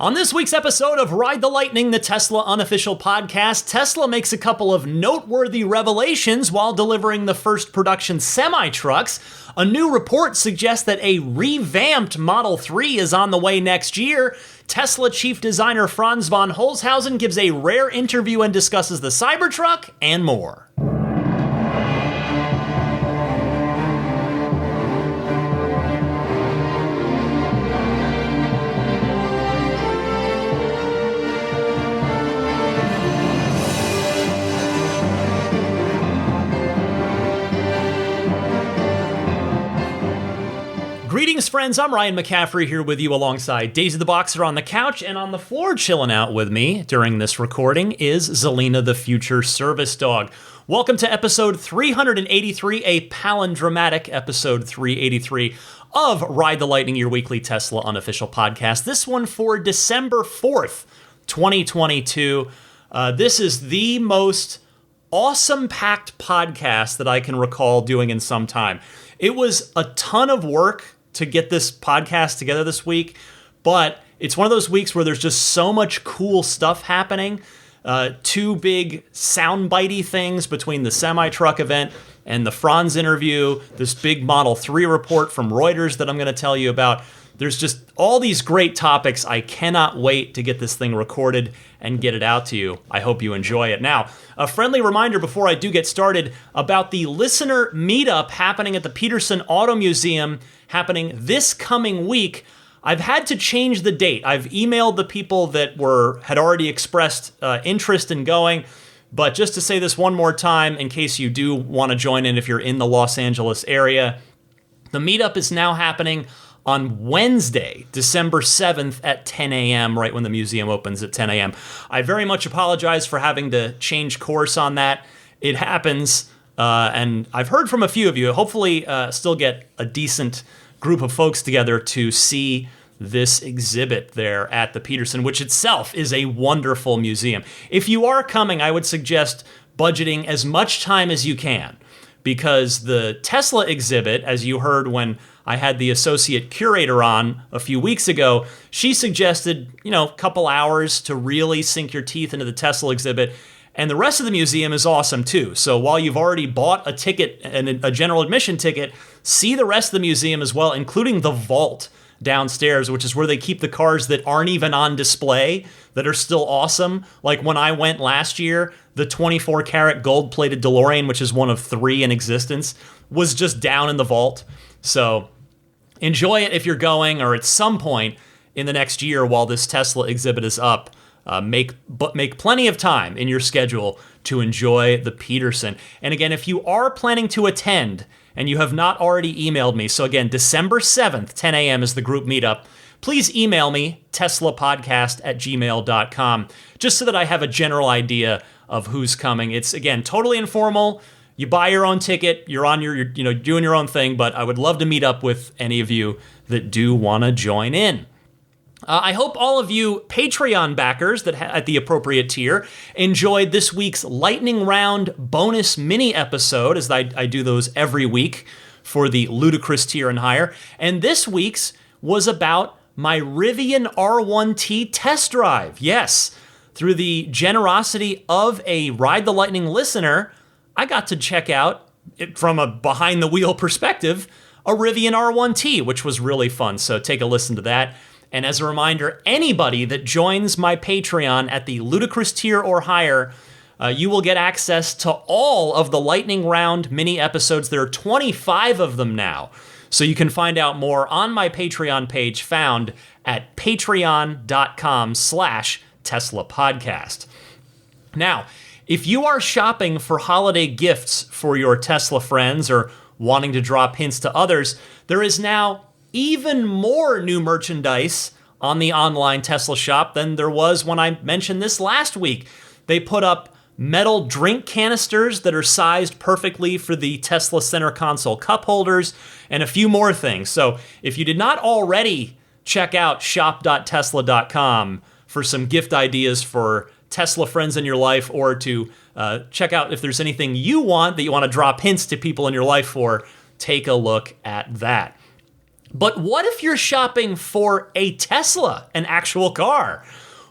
On this week's episode of Ride the Lightning, the Tesla unofficial podcast, Tesla makes a couple of noteworthy revelations while delivering the first production semi-trucks. A new report suggests that a revamped Model 3 is on the way next year. Tesla chief designer Franz von Holzhausen gives a rare interview and discusses the Cybertruck and more. Greetings, friends. I'm Ryan McCaffrey here with you alongside Daisy the Boxer on the couch, and on the floor chilling out with me during this recording is Zelina the Future Service Dog. Welcome to episode 383, a palindromatic episode 383 of Ride the Lightning, your weekly Tesla unofficial podcast. This one for December 4th, 2022. This is the most awesome packed podcast that I can recall doing in some time. It was a ton of work to get this podcast together this week, but it's one of those weeks where there's just so much cool stuff happening. Two big soundbitey things between the semi-truck event and the Franz interview, this big Model 3 report from Reuters that I'm going to tell you about. There's just all these great topics. I cannot wait to get this thing recorded and get it out to you. I hope you enjoy it. Now, a friendly reminder before I do get started about the listener meetup happening at the Peterson Auto Museum happening this coming week. I've had to change the date. I've emailed the people that had already expressed interest in going, but just to say this one more time in case you do want to join in if you're in the Los Angeles area, the meetup is now happening on Wednesday, December 7th at 10 a.m., right when the museum opens at 10 a.m. I very much apologize for having to change course on that. It happens, and I've heard from a few of you. Hopefully still get a decent group of folks together to see this exhibit there at the Peterson, which itself is a wonderful museum. If you are coming, I would suggest budgeting as much time as you can, because the Tesla exhibit, as you heard when I had the associate curator on a few weeks ago, she suggested, a couple hours to really sink your teeth into the Tesla exhibit. And the rest of the museum is awesome too. So while you've already bought a ticket and a general admission ticket, see the rest of the museum as well, including the vault downstairs, which is where they keep the cars that aren't even on display, that are still awesome. Like when I went last year, the 24-karat gold-plated DeLorean, which is one of 3 in existence, was just down in the vault. So enjoy it if you're going, or at some point in the next year while this Tesla exhibit is up. Make plenty of time in your schedule to enjoy the Peterson. And again, if you are planning to attend and you have not already emailed me, so again, December 7th, 10 a.m. is the group meetup, please email me, teslapodcast@gmail.com, just so that I have a general idea of who's coming. It's, again, totally informal. You buy your own ticket, you're doing your own thing, but I would love to meet up with any of you that do want to join in. I hope all of you Patreon backers that at the appropriate tier enjoyed this week's Lightning Round bonus mini episode, as I do those every week for the ludicrous tier and higher. And this week's was about my Rivian R1T test drive. Yes, through the generosity of a Ride the Lightning listener, I got to check out, from a behind-the-wheel perspective, a Rivian R1T, which was really fun. So take a listen to that. And as a reminder, anybody that joins my Patreon at the ludicrous tier or higher, you will get access to all of the Lightning Round mini episodes. There are 25 of them now. So you can find out more on my Patreon page found at patreon.com/Tesla Podcast. Now, if you are shopping for holiday gifts for your Tesla friends or wanting to drop hints to others, there is now even more new merchandise on the online Tesla shop than there was when I mentioned this last week. They put up metal drink canisters that are sized perfectly for the Tesla center console cup holders and a few more things. So if you did not already check out shop.tesla.com for some gift ideas for Tesla friends in your life, or to check out if there's anything you want that you want to drop hints to people in your life for, take a look at that. But what if you're shopping for a Tesla, an actual car?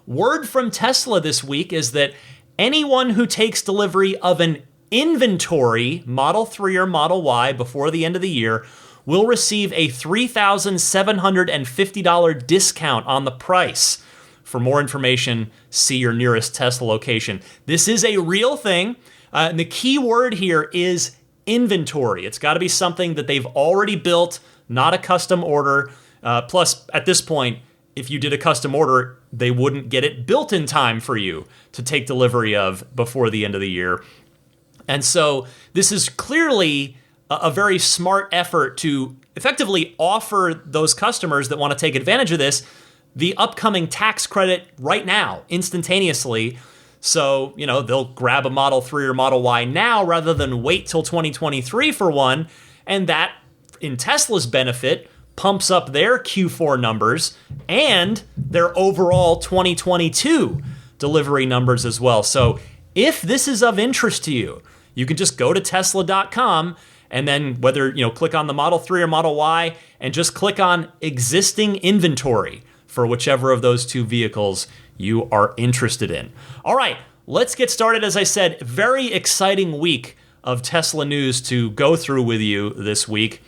Word from Tesla this week is that anyone who takes delivery of an inventory Model 3 or Model Y before the end of the year will receive a $3,750 discount on the price. For more information, see your nearest Tesla location. This is a real thing. And the key word here is inventory. It's got to be something that they've already built, not a custom order. Plus, at this point, if you did a custom order, they wouldn't get it built in time for you to take delivery of before the end of the year. And so this is clearly a very smart effort to effectively offer those customers that want to take advantage of this the upcoming tax credit right now, instantaneously. So, they'll grab a Model 3 or Model Y now rather than wait till 2023 for one. And that, in Tesla's benefit, pumps up their Q4 numbers and their overall 2022 delivery numbers as well. So if this is of interest to you, you can just go to Tesla.com and then whether, click on the Model 3 or Model Y and just click on existing inventory for whichever of those two vehicles you are interested in. All right, let's get started. As I said, very exciting week of Tesla news to go through with you this week.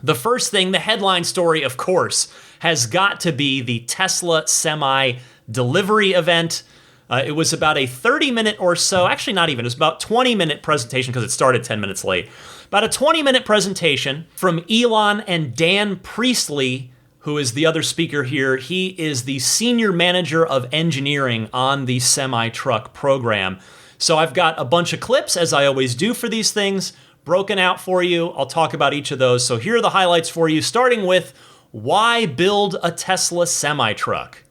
The first thing, the headline story, of course, has got to be the Tesla Semi delivery event. It was about a 30-minute or so, actually not even, it was about 20-minute presentation because it started 10 minutes late. About a 20-minute presentation from Elon and Dan Priestley, who is the other speaker here. He is the senior manager of engineering on the Semi-Truck program. So I've got a bunch of clips, as I always do for these things, broken out for you. I'll talk about each of those. So here are the highlights for you, starting with why build a Tesla Semi-Truck?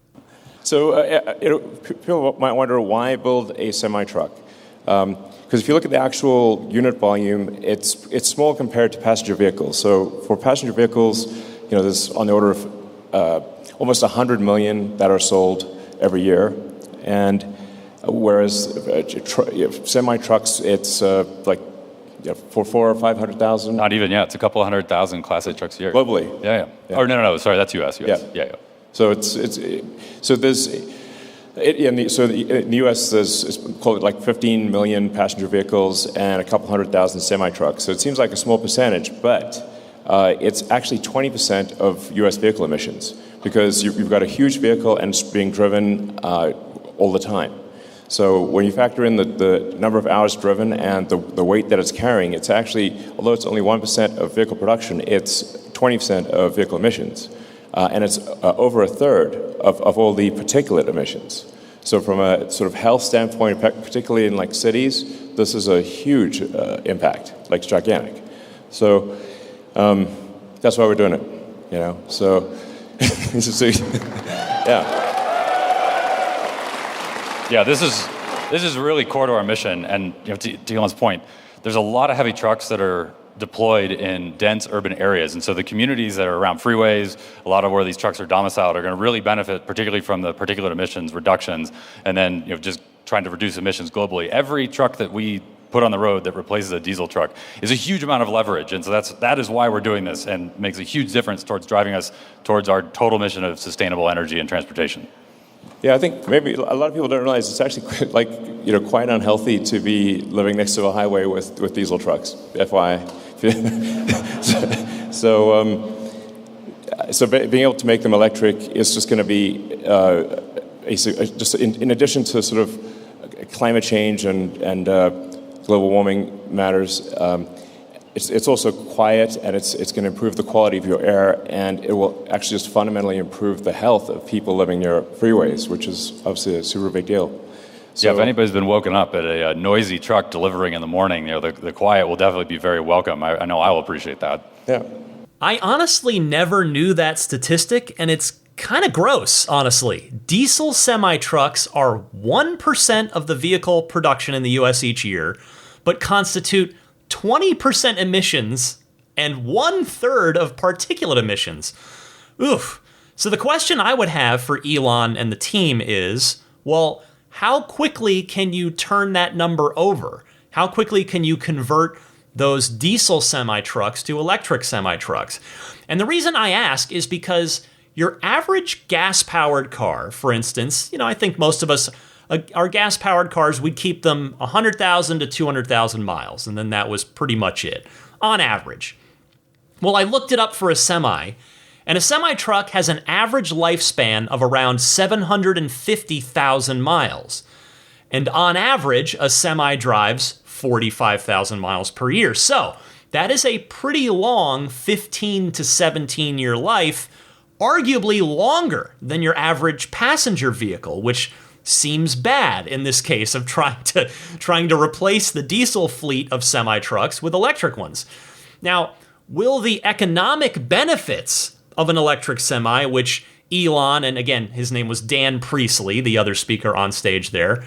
So people might wonder why build a semi-truck? Because if you look at the actual unit volume, it's small compared to passenger vehicles. So for passenger vehicles, there's on the order of almost 100 million that are sold every year, and whereas semi-trucks, it's like for 400,000 or 500,000. Not even, it's a couple 100,000 Class 8 trucks a year. Globally. Yeah. Or no, sorry, that's US. Yeah. So in the U.S. there's call it like 15 million passenger vehicles and a couple 100,000 semi-trucks. So it seems like a small percentage, but it's actually 20% of U.S. vehicle emissions because you've got a huge vehicle and it's being driven all the time. So when you factor in the number of hours driven and the weight that it's carrying, it's actually, although it's only 1% of vehicle production, it's 20% of vehicle emissions. And it's over a third of all the particulate emissions. So from a sort of health standpoint, particularly in like cities, this is a huge impact, like it's gigantic. So that's why we're doing it, So, Yeah, this is really core to our mission. And to Elon's point, there's a lot of heavy trucks that are deployed in dense urban areas. And so the communities that are around freeways, a lot of where these trucks are domiciled, are going to really benefit, particularly from the particulate emissions reductions, and then just trying to reduce emissions globally. Every truck that we put on the road that replaces a diesel truck is a huge amount of leverage. And so that is why we're doing this, and makes a huge difference towards driving us towards our total mission of sustainable energy and transportation. Yeah, I think maybe a lot of people don't realize it's actually quite unhealthy to be living next to a highway with diesel trucks. FYI. So being able to make them electric is just going to be just in addition to sort of climate change and global warming matters. It's also quiet, and it's going to improve the quality of your air, and it will actually just fundamentally improve the health of people living near freeways, which is obviously a super big deal. So, if anybody's been woken up at a noisy truck delivering in the morning, the quiet will definitely be very welcome. I know I will appreciate that. Yeah. I honestly never knew that statistic, and it's kind of gross, honestly. Diesel semi-trucks are 1% of the vehicle production in the U.S. each year, but constitute 20% emissions and 1/3 of particulate emissions. Oof. So the question I would have for Elon and the team is, well, how quickly can you turn that number over? How quickly can you convert those diesel semi-trucks to electric semi-trucks. And the reason I ask is because your average gas-powered car, for instance, I think most of us, our gas-powered cars, we'd keep them 100,000 to 200,000 miles, and then that was pretty much it, on average. Well, I looked it up for a semi, and a semi-truck has an average lifespan of around 750,000 miles. And on average, a semi drives 45,000 miles per year. So that is a pretty long 15 to 17 year life, arguably longer than your average passenger vehicle, which seems bad in this case of trying to replace the diesel fleet of semi-trucks with electric ones. Now, will the economic benefits of an electric semi, which Elon, and again, his name was Dan Priestley, the other speaker on stage there,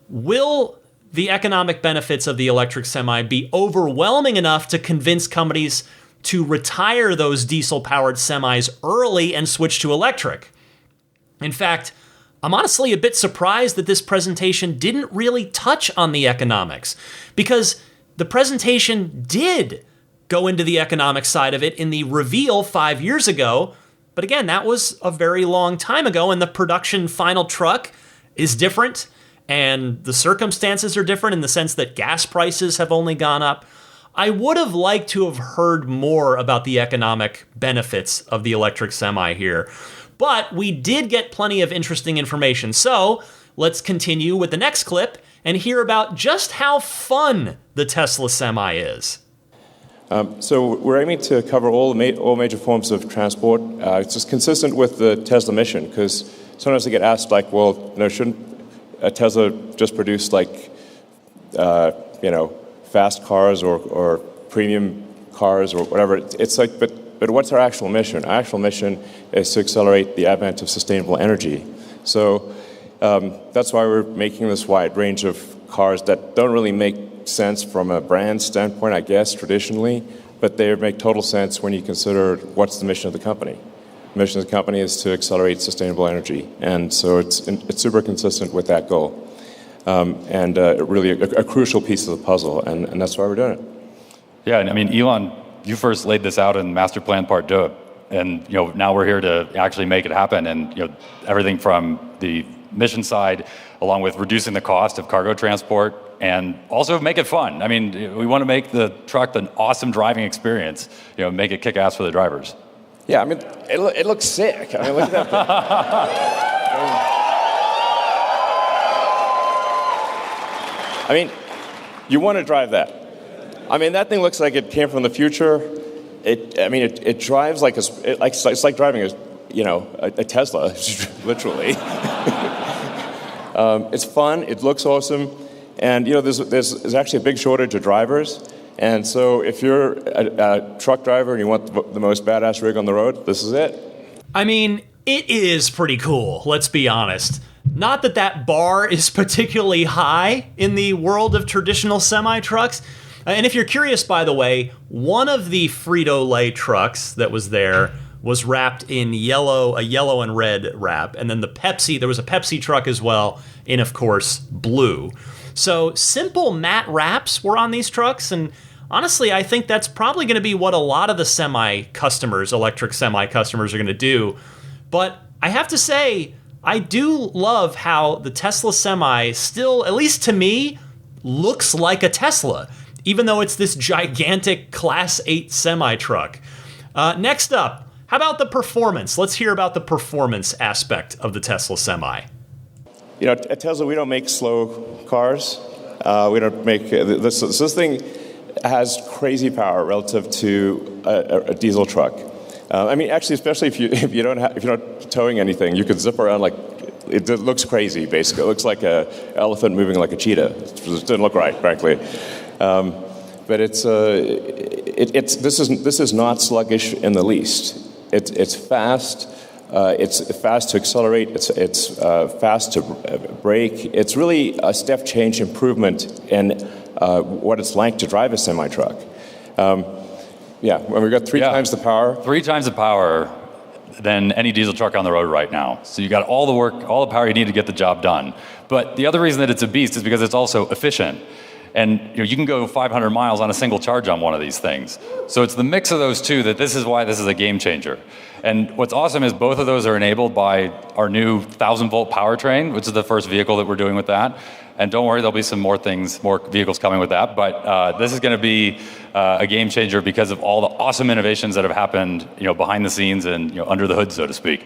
will the economic benefits of the electric semi be overwhelming enough to convince companies to retire those diesel-powered semis early and switch to electric? In fact, I'm honestly a bit surprised that this presentation didn't really touch on the economics, because the presentation did go into the economic side of it in the reveal 5 years ago, but again, that was a very long time ago, and the production final truck is different, and the circumstances are different in the sense that gas prices have only gone up. I would have liked to have heard more about the economic benefits of the electric semi here, but we did get plenty of interesting information. So let's continue with the next clip and hear about just how fun the Tesla Semi is. So we're aiming to cover all major forms of transport. It's just consistent with the Tesla mission, because sometimes I get asked, like, well, shouldn't Tesla just produce fast cars or premium cars or whatever? It's like, but what's our actual mission? Our actual mission is to accelerate the advent of sustainable energy. So that's why we're making this wide range of cars that don't really make sense from a brand standpoint, I guess, traditionally, but they make total sense when you consider what's the mission of the company. The mission of the company is to accelerate sustainable energy, and so it's super consistent with that goal, and really a crucial piece of the puzzle, and that's why we're doing it. Yeah, and I mean, Elon, you first laid this out in Master Plan Part 2, and now we're here to actually make it happen, and everything from the mission side, along with reducing the cost of cargo transport, and also make it fun. I mean, we want to make the truck an awesome driving experience, make it kick ass for the drivers. Yeah, I mean, it looks sick. I mean, look at that thing. I mean, you want to drive that. I mean, that thing looks like it came from the future. It drives like it's like driving a Tesla, literally. It's fun. It looks awesome, and there's actually a big shortage of drivers. And so if you're a truck driver and you want the most badass rig on the road, this is it. I mean, it is pretty cool, let's be honest. Not that bar is particularly high in the world of traditional semi-trucks. And if you're curious, by the way, one of the Frito-Lay trucks that was there was wrapped in a yellow and red wrap. And then there was a Pepsi truck as well, in, of course, blue. So simple matte wraps were on these trucks, and honestly, I think that's probably going to be what a lot of the electric semi customers are going to do. But I have to say, I do love how the Tesla Semi still, at least to me, looks like a Tesla, even though it's this gigantic Class 8 semi-truck. Next up, how about the performance? Let's hear about the performance aspect of the Tesla Semi. At Tesla, we don't make slow cars. We don't make this. This thing has crazy power relative to a diesel truck. Actually, especially if you're not towing anything, you could zip around like it looks crazy. Basically, it looks like an elephant moving like a cheetah. It didn't look right, frankly. But this is not sluggish in the least. It's fast. It's fast to accelerate. It's fast to brake. It's really a step change improvement in what it's like to drive a semi-truck. When we got three times the power. 3 times the power than any diesel truck on the road right now. So you got all the work, all the power you need to get the job done. But the other reason that it's a beast is because it's also efficient. And you can go 500 miles on a single charge on one of these things. So it's the mix of those two that this is why this is a game changer. And what's awesome is both of those are enabled by our new 1,000-volt powertrain, which is the first vehicle that we're doing with that. And don't worry, there'll be some more vehicles coming with that. But this is going to be a game changer because of all the awesome innovations that have happened, behind the scenes and under the hood, so to speak.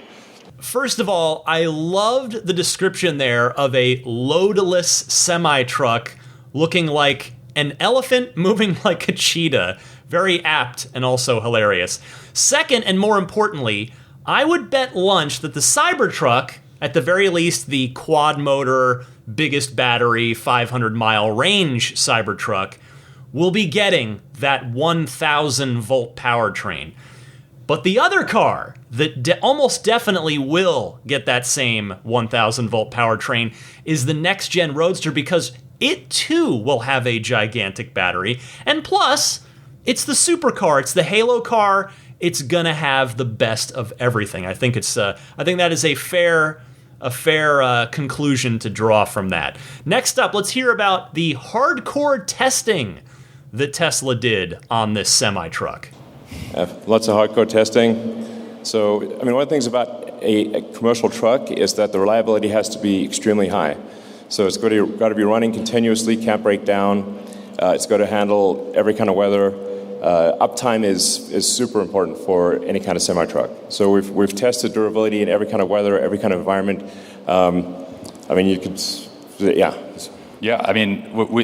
First of all, I loved the description there of a loadless semi-truck looking like an elephant moving like a cheetah. Very apt and also hilarious. Second, and more importantly, I would bet lunch that the Cybertruck, at the very least the quad motor, biggest battery, 500-mile range Cybertruck, will be getting that 1,000-volt powertrain. But the other car that almost definitely will get that same 1,000-volt powertrain is the next-gen Roadster, because it too will have a gigantic battery. And plus, it's the supercar, it's the Halo car. It's gonna have the best of everything. I think that is a fair conclusion to draw from that. Next up, let's hear about the hardcore testing that Tesla did on this semi-truck. Lots of hardcore testing. So, one of the things about a commercial truck is that the reliability has to be extremely high. So it's got to be running continuously, can't break down. It's got to handle every kind of weather. Uptime is super important for any kind of semi-truck. So we've tested durability in every kind of weather, every kind of environment. You could, yeah. Yeah,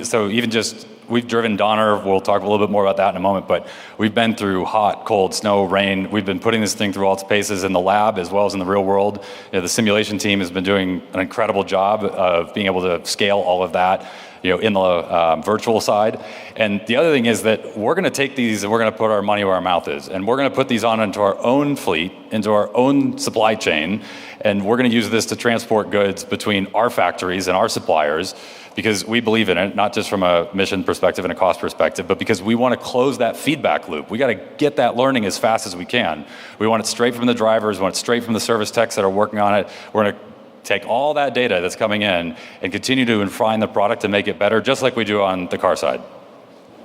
so even just, we've driven Donner, we'll talk a little bit more about that in a moment, but we've been through hot, cold, snow, rain. We've been putting this thing through all its paces in the lab as well as in the real world. The simulation team has been doing an incredible job of being able to scale all of that, in the virtual side. And the other thing is that we're going to take these and we're going to put our money where our mouth is. And we're going to put these on into our own fleet, into our own supply chain. And we're going to use this to transport goods between our factories and our suppliers, because we believe in it, not just from a mission perspective and a cost perspective, but because we want to close that feedback loop. We got to get that learning as fast as we can. We want it straight from the drivers, we want it straight from the service techs that are working on it. We're going to take all that data that's coming in and continue to refine the product to make it better, just like we do on the car side.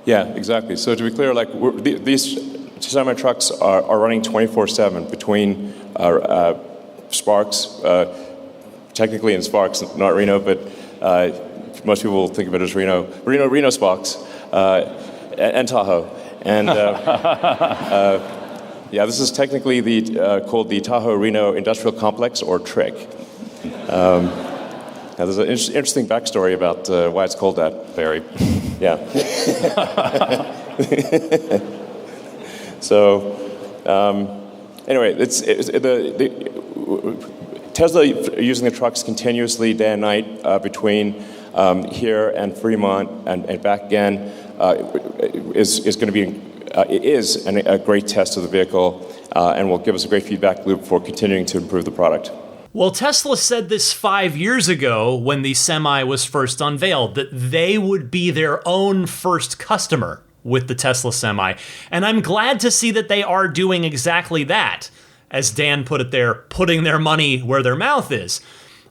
Yeah, exactly. So to be clear, these semi-trucks are running 24/7 between Sparks, technically in Sparks, not Reno, but most people will think of it as Reno Sparks, and Tahoe. And this is technically called the Tahoe Reno Industrial Complex, or TRIC. Now there's an interesting backstory about why it's called that. Very. Yeah. So, anyway, Tesla using the trucks continuously day and night between here and Fremont and back again is going to be a great test of the vehicle and will give us a great feedback loop for continuing to improve the product. Well, Tesla said this 5 years ago when the Semi was first unveiled, that they would be their own first customer with the Tesla Semi. And I'm glad to see that they are doing exactly that. As Dan put it there, putting their money where their mouth is.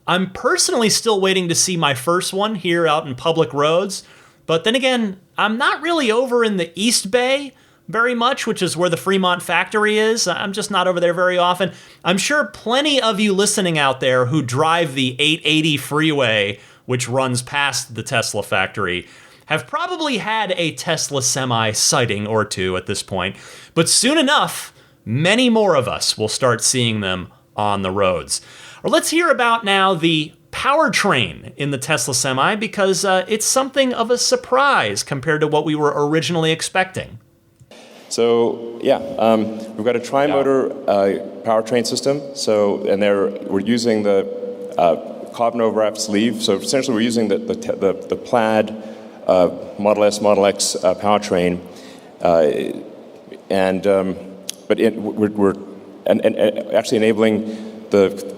I'm personally still waiting to see my first one here out in public roads. But then again, I'm not really over in the East Bay very much, which is where the Fremont factory is. I'm just not over there very often. I'm sure plenty of you listening out there who drive the 880 freeway, which runs past the Tesla factory, have probably had a Tesla Semi sighting or two at this point. But soon enough, many more of us will start seeing them on the roads. Or let's hear about now the powertrain in the Tesla Semi, because it's something of a surprise compared to what we were originally expecting. So we've got a tri-motor powertrain system. We're using the carbon overwrap sleeve. So essentially, we're using the plaid Model S, Model X powertrain, we're actually enabling the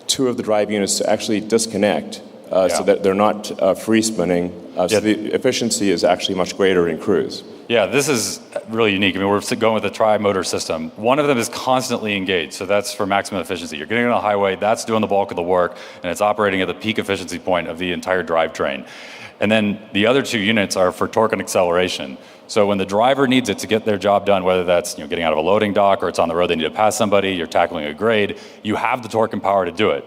two of the drive units to actually disconnect so that they're not free spinning. So the efficiency is actually much greater in cruise. Yeah, this is really unique. I mean, we're going with a tri-motor system. One of them is constantly engaged, so that's for maximum efficiency. You're getting on the highway, that's doing the bulk of the work, and it's operating at the peak efficiency point of the entire drivetrain. And then the other two units are for torque and acceleration. So when the driver needs it to get their job done, whether that's getting out of a loading dock or it's on the road, they need to pass somebody, you're tackling a grade, you have the torque and power to do it.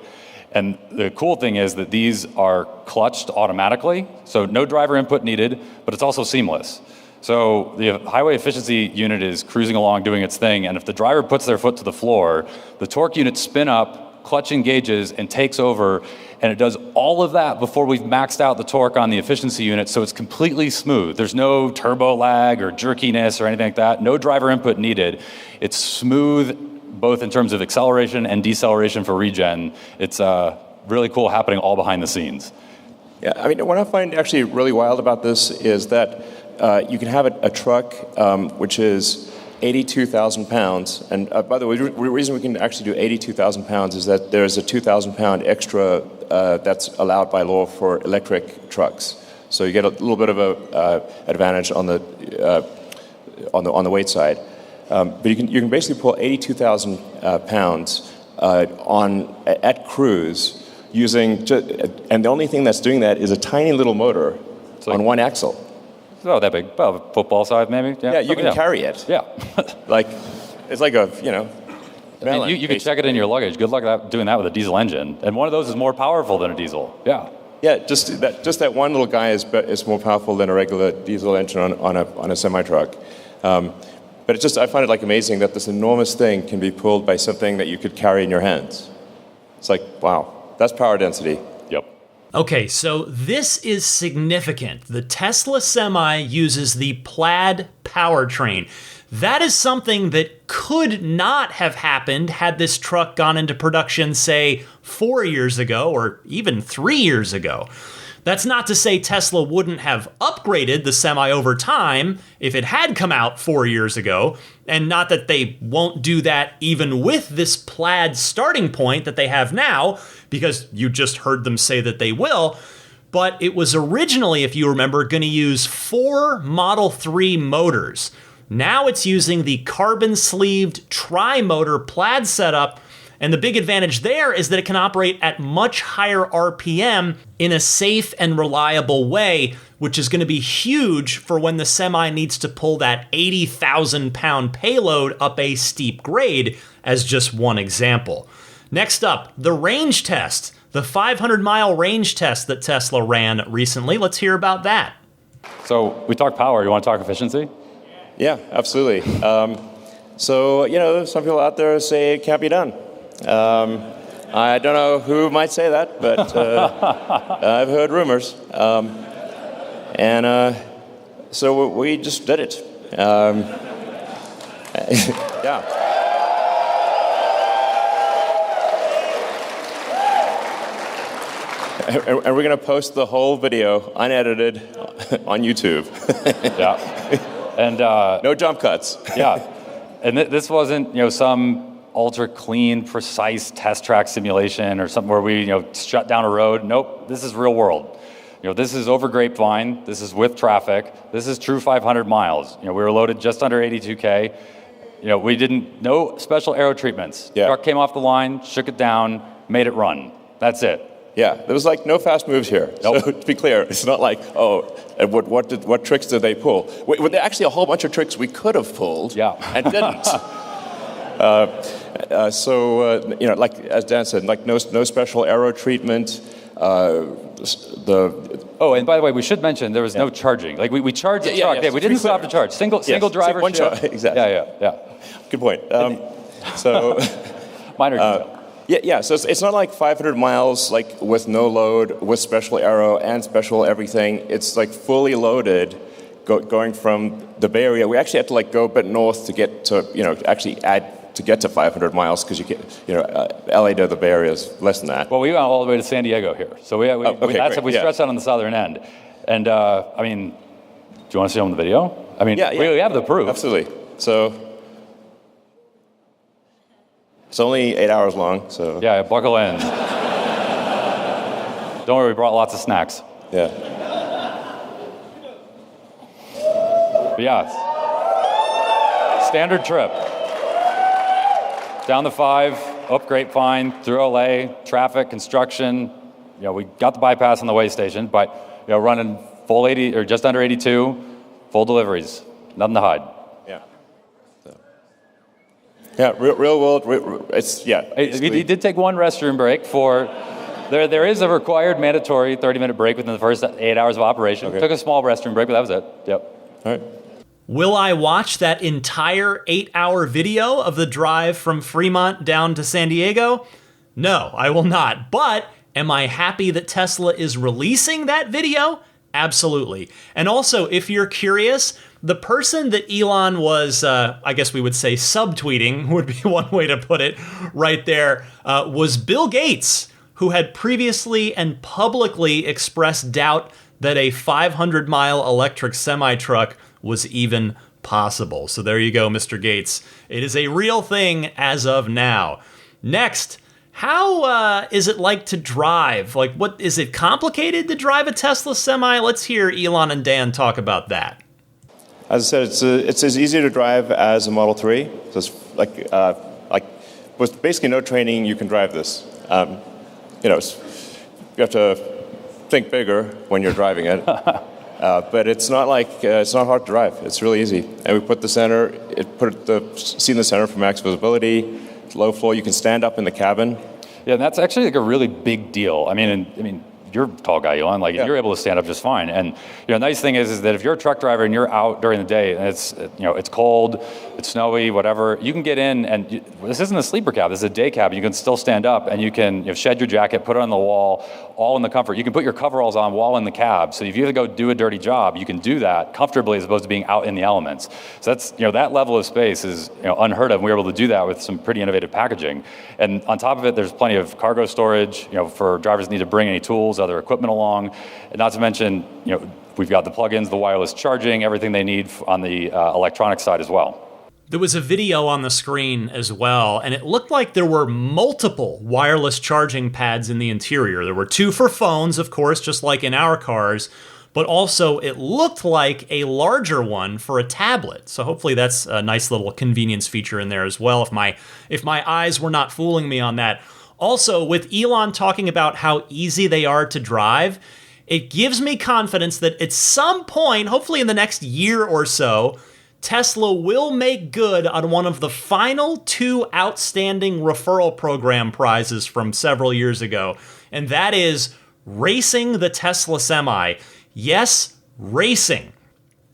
And the cool thing is that these are clutched automatically, so no driver input needed, but it's also seamless. So the highway efficiency unit is cruising along doing its thing, and if the driver puts their foot to the floor, the torque unit spin up, clutch engages, and takes over, and it does all of that before we've maxed out the torque on the efficiency unit, so it's completely smooth. There's no turbo lag or jerkiness or anything like that. No driver input needed. It's smooth, both in terms of acceleration and deceleration for regen. It's really cool happening all behind the scenes. Yeah, I mean, what I find actually really wild about this is that you can have a truck which is 82,000 pounds. And by the way, the reason we can actually do 82,000 pounds is that there's a 2,000 pound extra that's allowed by law for electric trucks. So you get a little bit of a advantage on the weight side. But you can basically pull 82,000 pounds at cruise using, and the only thing that's doing that is a tiny little motor on one axle. Oh, that big? About football size, maybe? Yeah, you can carry it. Yeah. It's like a, I mean, you can check it in your luggage. Good luck doing that with a diesel engine. And one of those is more powerful than a diesel. Yeah. Yeah, just that one little guy is more powerful than a regular diesel engine on a semi-truck. But I find it amazing that this enormous thing can be pulled by something that you could carry in your hands. It's like, wow, that's power density. Yep. Okay, so this is significant. The Tesla Semi uses the Plaid powertrain. That is something that could not have happened had this truck gone into production, say, 4 years ago or even 3 years ago. That's not to say Tesla wouldn't have upgraded the Semi over time if it had come out 4 years ago, and not that they won't do that even with this Plaid starting point that they have now, because you just heard them say that they will. But it was originally, if you remember, going to use 4 Model 3 motors. Now it's using the carbon-sleeved tri-motor Plaid setup, and the big advantage there is that it can operate at much higher RPM in a safe and reliable way, which is going to be huge for when the Semi needs to pull that 80,000 pound payload up a steep grade, as just one example. Next up, the range test, the 500-mile range test that Tesla ran recently. Let's hear about that. So we talked power. You want to talk efficiency? Yeah, absolutely. So, some people out there say it can't be done. I don't know who might say that, but I've heard rumors. So we just did it. Yeah. And we're going to post the whole video, unedited, on YouTube. Yeah. And no jump cuts. Yeah. And this wasn't, some ultra clean, precise test track simulation or something where we, shut down a road. Nope, this is real world. This is over Grapevine. This is with traffic. This is true 500 miles. We were loaded just under 82K. We no special aero treatments. Yeah. Truck came off the line, shook it down, made it run. That's it. Yeah, there was no fast moves here. Nope. So to be clear, it's not what tricks did they pull? There were actually a whole bunch of tricks we could have pulled and didn't. As Dan said, no special aero treatment. And by the way, we should mention there was no charging. We charged the truck. We didn't stop to charge. Single driver. One charge. Exactly. Yeah. Good point. Minor detail. Yeah. So it's not 500 miles with no load, with special aero and special everything. It's fully loaded, going from the Bay Area. We actually had to go a bit north to get to to get to 500 miles because you can't. LA to the Bay Area is less than that. Well, we went all the way to San Diego here, so we stretched out on the southern end. And do you want to see on the video? We have the proof. Absolutely. So. It's only 8 hours long, so... Yeah, buckle in. Don't worry, we brought lots of snacks. Yeah. But yeah, standard trip. Down the 5, up Grapevine, through LA, traffic, construction. We got the bypass on the way station, but running full 80 or just under 82, full deliveries, nothing to hide. Yeah. So. Yeah, real world. It's He did take one restroom break for. There is a required mandatory 30-minute break within the first 8 hours of operation. Okay. Took a small restroom break, but that was it. Yep. All right. Will I watch that entire 8-hour video of the drive from Fremont down to San Diego? No, I will not. But am I happy that Tesla is releasing that video? Absolutely. And also, if you're curious, the person that Elon was, I guess we would say subtweeting would be one way to put it right there, was Bill Gates, who had previously and publicly expressed doubt that a 500-mile electric semi-truck was even possible. So there you go, Mr. Gates. It is a real thing as of now. Next, how is it like to drive? Like, what is it complicated to drive a Tesla semi? Let's hear Elon and Dan talk about that. As I said, it's as easy to drive as a Model 3. So it's like with basically no training, you can drive this. You have to think bigger when you're driving it. But it's not it's not hard to drive. It's really easy. And we put the seat in the center for max visibility. It's low floor. You can stand up in the cabin. Yeah, and that's actually like a really big deal. I mean, you're a tall guy, Elon. You're able to stand up just fine. And nice thing is that if you're a truck driver and you're out during the day and it's cold, it's snowy, whatever, you can get in and this isn't a sleeper cab. This is a day cab. You can still stand up and you can shed your jacket, put it on the wall, all in the comfort. You can put your coveralls on while in the cab. So if you have to go do a dirty job, you can do that comfortably as opposed to being out in the elements. So that's that level of space is unheard of. And we were able to do that with some pretty innovative packaging. And on top of it, there's plenty of cargo storage. For drivers who need to bring any tools, other equipment along. And not to mention, we've got the plugins, the wireless charging, everything they need on the electronic side as well. There was a video on the screen as well, and it looked like there were multiple wireless charging pads in the interior. There were 2 for phones, of course, just like in our cars, but also it looked like a larger one for a tablet. So hopefully that's a nice little convenience feature in there as well, if my eyes were not fooling me on that. Also, with Elon talking about how easy they are to drive, it gives me confidence that at some point, hopefully in the next year or so, Tesla will make good on one of the final 2 outstanding referral program prizes from several years ago, and that is racing the Tesla Semi. Yes, racing.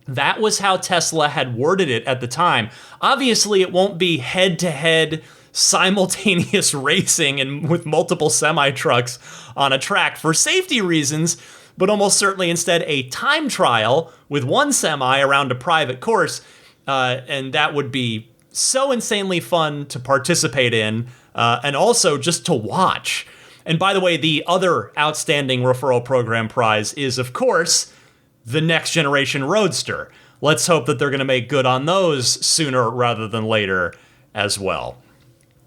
That was how Tesla had worded it at the time. Obviously, it won't be head-to-head simultaneous racing and with multiple semi-trucks on a track for safety reasons, but almost certainly instead a time trial with one semi around a private course. And that would be so insanely fun to participate in, and also just to watch. And by the way, the other outstanding referral program prize is, of course, the next generation Roadster. Let's hope that they're going to make good on those sooner rather than later as well.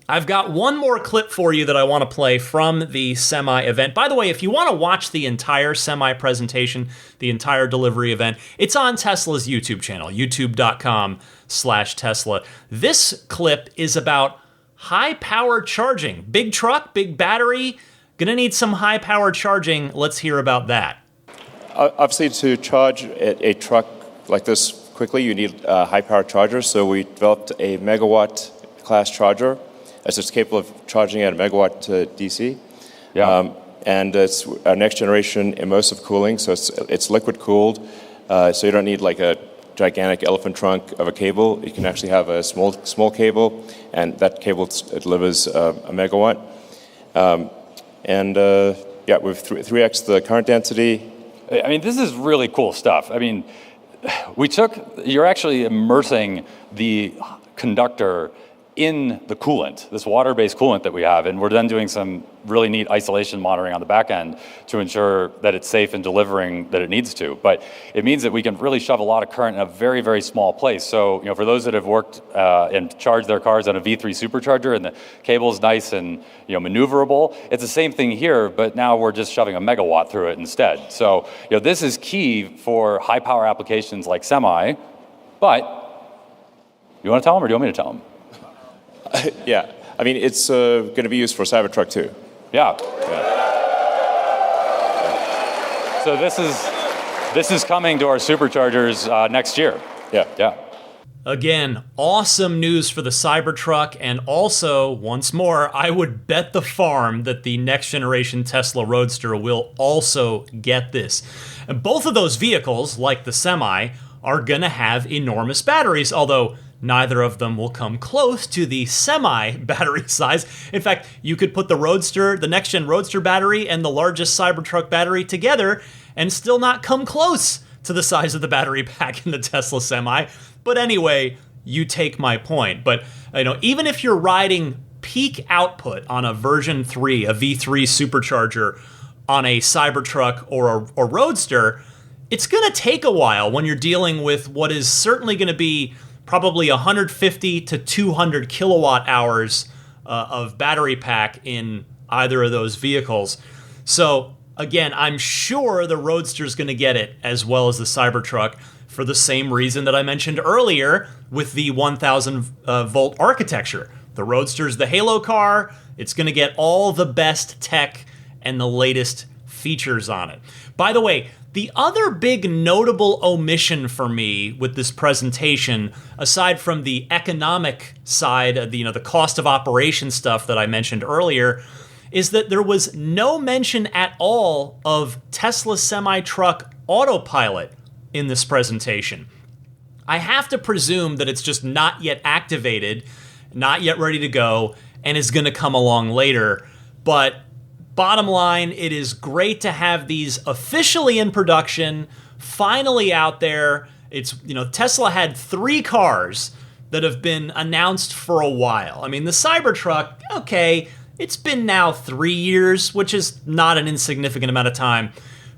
I've got one more clip for you that I want to play from the Semi event. By the way, if you want to watch the entire Semi presentation, the entire delivery event, it's on Tesla's YouTube channel, youtube.com/Tesla. This clip is about high power charging. Big truck, big battery, gonna need some high power charging. Let's hear about that. Obviously, to charge a truck like this quickly, you need a high power charger. So we developed a megawatt class charger. It's capable of charging at a megawatt to DC. Yeah. And it's our next generation immersive cooling, so it's liquid cooled, so you don't need like a gigantic elephant trunk of a cable. You can actually have a small cable, and that cable delivers a megawatt. We've 3x the current density. I mean, this is really cool stuff. I mean, you're actually immersing the conductor in the coolant, this water-based coolant that we have, and we're then doing some really neat isolation monitoring on the back end to ensure that it's safe in delivering that it needs to. But it means that we can really shove a lot of current in a very, very small place. So, for those that have worked and charged their cars on a V3 supercharger, and the cable is nice and maneuverable, it's the same thing here, but now we're just shoving a megawatt through it instead. So, this is key for high power applications like semi. But you want to tell them, or do you want me to tell them? Yeah, I mean, it's going to be used for Cybertruck too. Yeah. So this is coming to our superchargers next year. Yeah. Again, awesome news for the Cybertruck, and also, once more, I would bet the farm that the next generation Tesla Roadster will also get this. And both of those vehicles, like the Semi, are going to have enormous batteries, although neither of them will come close to the Semi battery size. In fact, you could put the Roadster, the next-gen Roadster battery, and the largest Cybertruck battery together and still not come close to the size of the battery pack in the Tesla Semi. But anyway, you take my point. But even if you're riding peak output on a version 3, a V3 supercharger on a Cybertruck or a Roadster, it's going to take a while when you're dealing with what is certainly going to be probably 150 to 200 kilowatt hours of battery pack in either of those vehicles. So again, I'm sure the Roadster's going to get it as well as the Cybertruck for the same reason that I mentioned earlier with the 1,000 volt architecture. The Roadster's the Halo car. It's going to get all the best tech and the latest features on it. By the way, the other big notable omission for me with this presentation, aside from the economic side, the cost of operation stuff that I mentioned earlier, is that there was no mention at all of Tesla semi-truck autopilot in this presentation. I have to presume that it's just not yet activated, not yet ready to go, and is going to come along later. But bottom line, it is great to have these officially in production, finally out there. It's, Tesla had 3 cars that have been announced for a while. I mean, the Cybertruck, okay, it's been now 3 years, which is not an insignificant amount of time.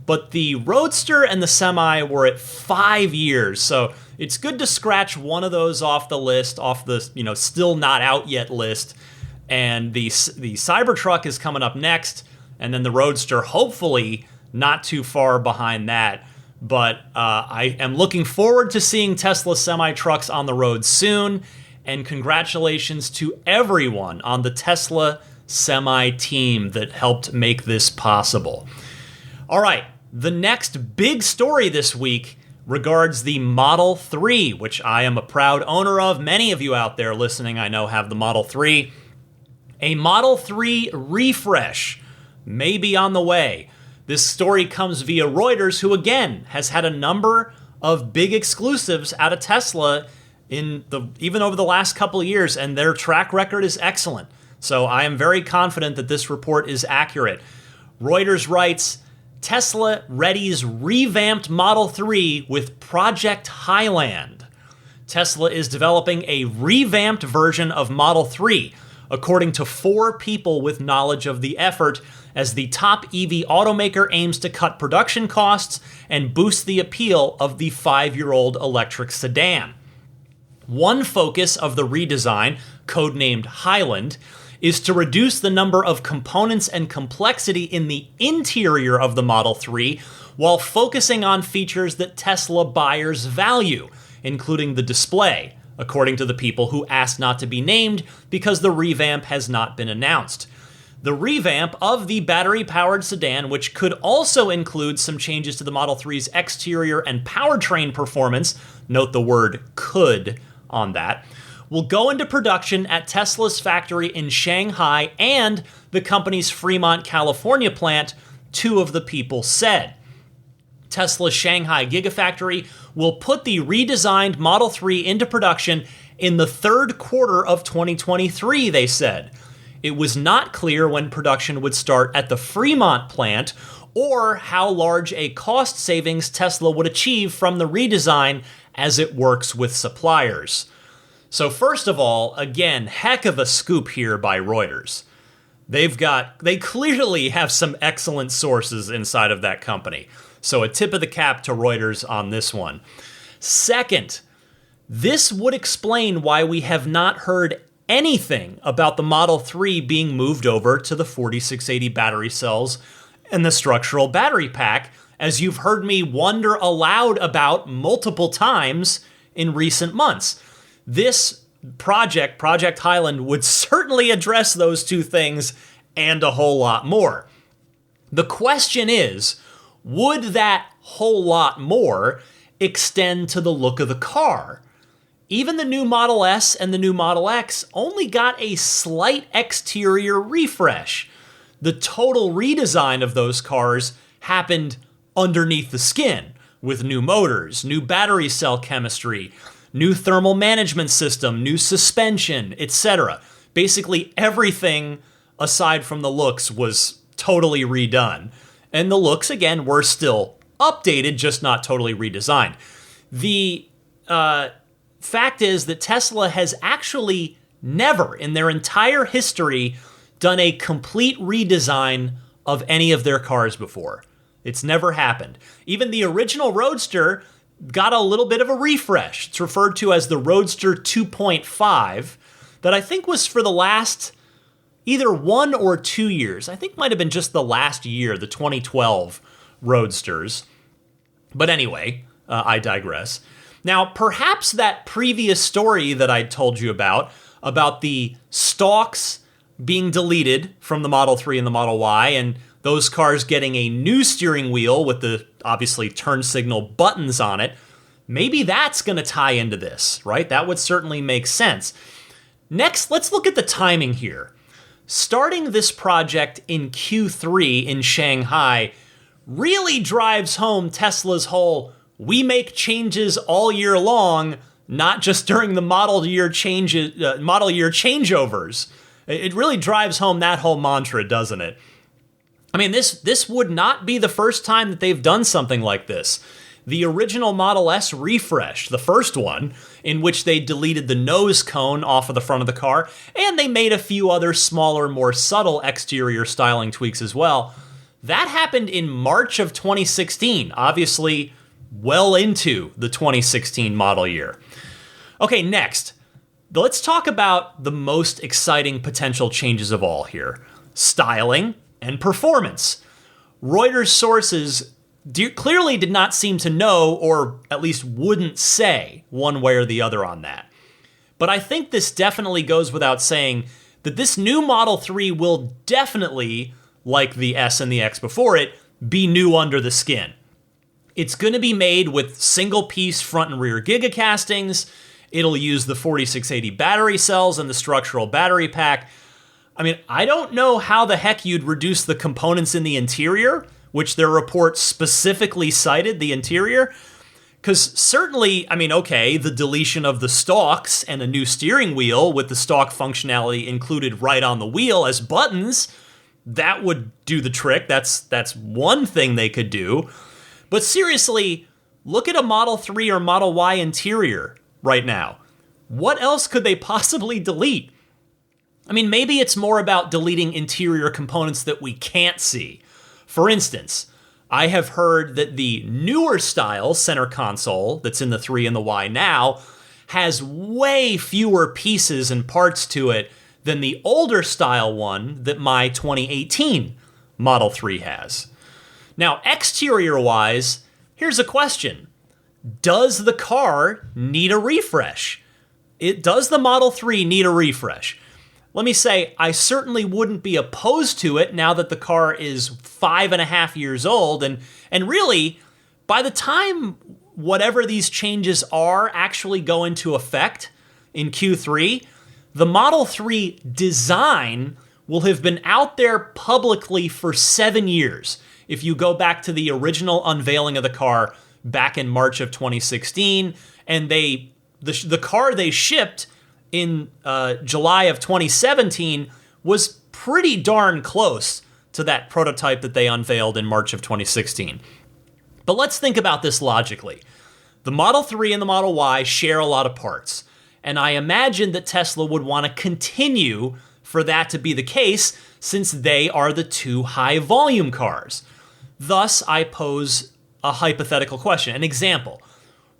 But the Roadster and the Semi were at 5 years. So it's good to scratch one of those off the list, off the, still not out yet list. And the Cybertruck is coming up next, and then the Roadster, hopefully not too far behind that. But I am looking forward to seeing Tesla semi-trucks on the road soon, and congratulations to everyone on the Tesla Semi team that helped make this possible. All right, the next big story this week regards the Model 3, which I am a proud owner of. Many of you out there listening, I know, have the Model 3. A Model 3 refresh may be on the way. This story comes via Reuters, who again has had a number of big exclusives out of Tesla even over the last couple of years, and their track record is excellent. So I am very confident that this report is accurate. Reuters writes, Tesla readies revamped Model 3 with Project Highland. Tesla is developing a revamped version of Model 3, according to 4 people with knowledge of the effort, as the top EV automaker aims to cut production costs and boost the appeal of the 5-year-old electric sedan. One focus of the redesign, codenamed Highland, is to reduce the number of components and complexity in the interior of the Model 3 while focusing on features that Tesla buyers value, including the display, according to the people who asked not to be named because the revamp has not been announced. The revamp of the battery-powered sedan, which could also include some changes to the Model 3's exterior and powertrain performance, note the word could on that, will go into production at Tesla's factory in Shanghai and the company's Fremont, California plant, 2 of the people said. Tesla's Shanghai Gigafactory will put the redesigned Model 3 into production in the 3rd quarter of 2023, they said. It was not clear when production would start at the Fremont plant or how large a cost savings Tesla would achieve from the redesign as it works with suppliers. So first of all, again, heck of a scoop here by Reuters. They clearly have some excellent sources inside of that company. So a tip of the cap to Reuters on this one. Second, this would explain why we have not heard anything about the Model 3 being moved over to the 4680 battery cells and the structural battery pack, as you've heard me wonder aloud about multiple times in recent months. This Project Highland, would certainly address those two things and a whole lot more. The question is, would that whole lot more extend to the look of the car? Even the new Model S and the new Model X only got a slight exterior refresh. The total redesign of those cars happened underneath the skin, with new motors, new battery cell chemistry, new thermal management system, new suspension, etc. Basically everything aside from the looks was totally redone. And the looks, again, were still updated, just not totally redesigned. The fact is that Tesla has actually never, in their entire history, done a complete redesign of any of their cars before. It's never happened. Even the original Roadster got a little bit of a refresh. It's referred to as the Roadster 2.5, that I think was for the last either 1 or 2 years. I think might have been just the last year, the 2012 Roadsters. But anyway, I digress. Now, perhaps that previous story that I told you about the stalks being deleted from the Model 3 and the Model Y, and those cars getting a new steering wheel with the, obviously, turn signal buttons on it, maybe that's going to tie into this, right? That would certainly make sense. Next, let's look at the timing here. Starting this project in Q3 in Shanghai really drives home Tesla's whole, we make changes all year long, not just during the model year changeovers. It really drives home that whole mantra, doesn't it? I mean, this would not be the first time that they've done something like this. The original Model S refresh, the first one, in which they deleted the nose cone off of the front of the car, and they made a few other smaller, more subtle exterior styling tweaks as well. That happened in March of 2016, obviously well into the 2016 model year. Okay, next, let's talk about the most exciting potential changes of all here: styling and performance. Reuters sources clearly did not seem to know, or at least wouldn't say one way or the other on that. But I think this definitely goes without saying that this new Model 3 will definitely, like the S and the X before it, be new under the skin. It's going to be made with single-piece front and rear gigacastings. It'll use the 4680 battery cells and the structural battery pack. I mean, I don't know how the heck you'd reduce the components in the interior, which their report specifically cited, the interior. Because certainly, I mean, okay, the deletion of the stalks and a new steering wheel with the stalk functionality included right on the wheel as buttons, that would do the trick. That's one thing they could do. But seriously, look at a Model 3 or Model Y interior right now. What else could they possibly delete? I mean, maybe it's more about deleting interior components that we can't see. For instance, I have heard that the newer style center console that's in the 3 and the Y now has way fewer pieces and parts to it than the older style one that my 2018 Model 3 has. Now, exterior-wise, here's a question. Does the car need a refresh? Does the Model 3 need a refresh? Let me say, I certainly wouldn't be opposed to it now that the car is 5.5 years old. And really, by the time whatever these changes are actually go into effect in Q3, the Model 3 design will have been out there publicly for 7 years. If you go back to the original unveiling of the car back in March of 2016, and the car they shipped in July of 2017 was pretty darn close to that prototype that they unveiled in March of 2016. But let's think about this logically. The Model 3 and the Model Y share a lot of parts. And I imagine that Tesla would want to continue for that to be the case since they are the two high volume cars. Thus, I pose a hypothetical question, an example.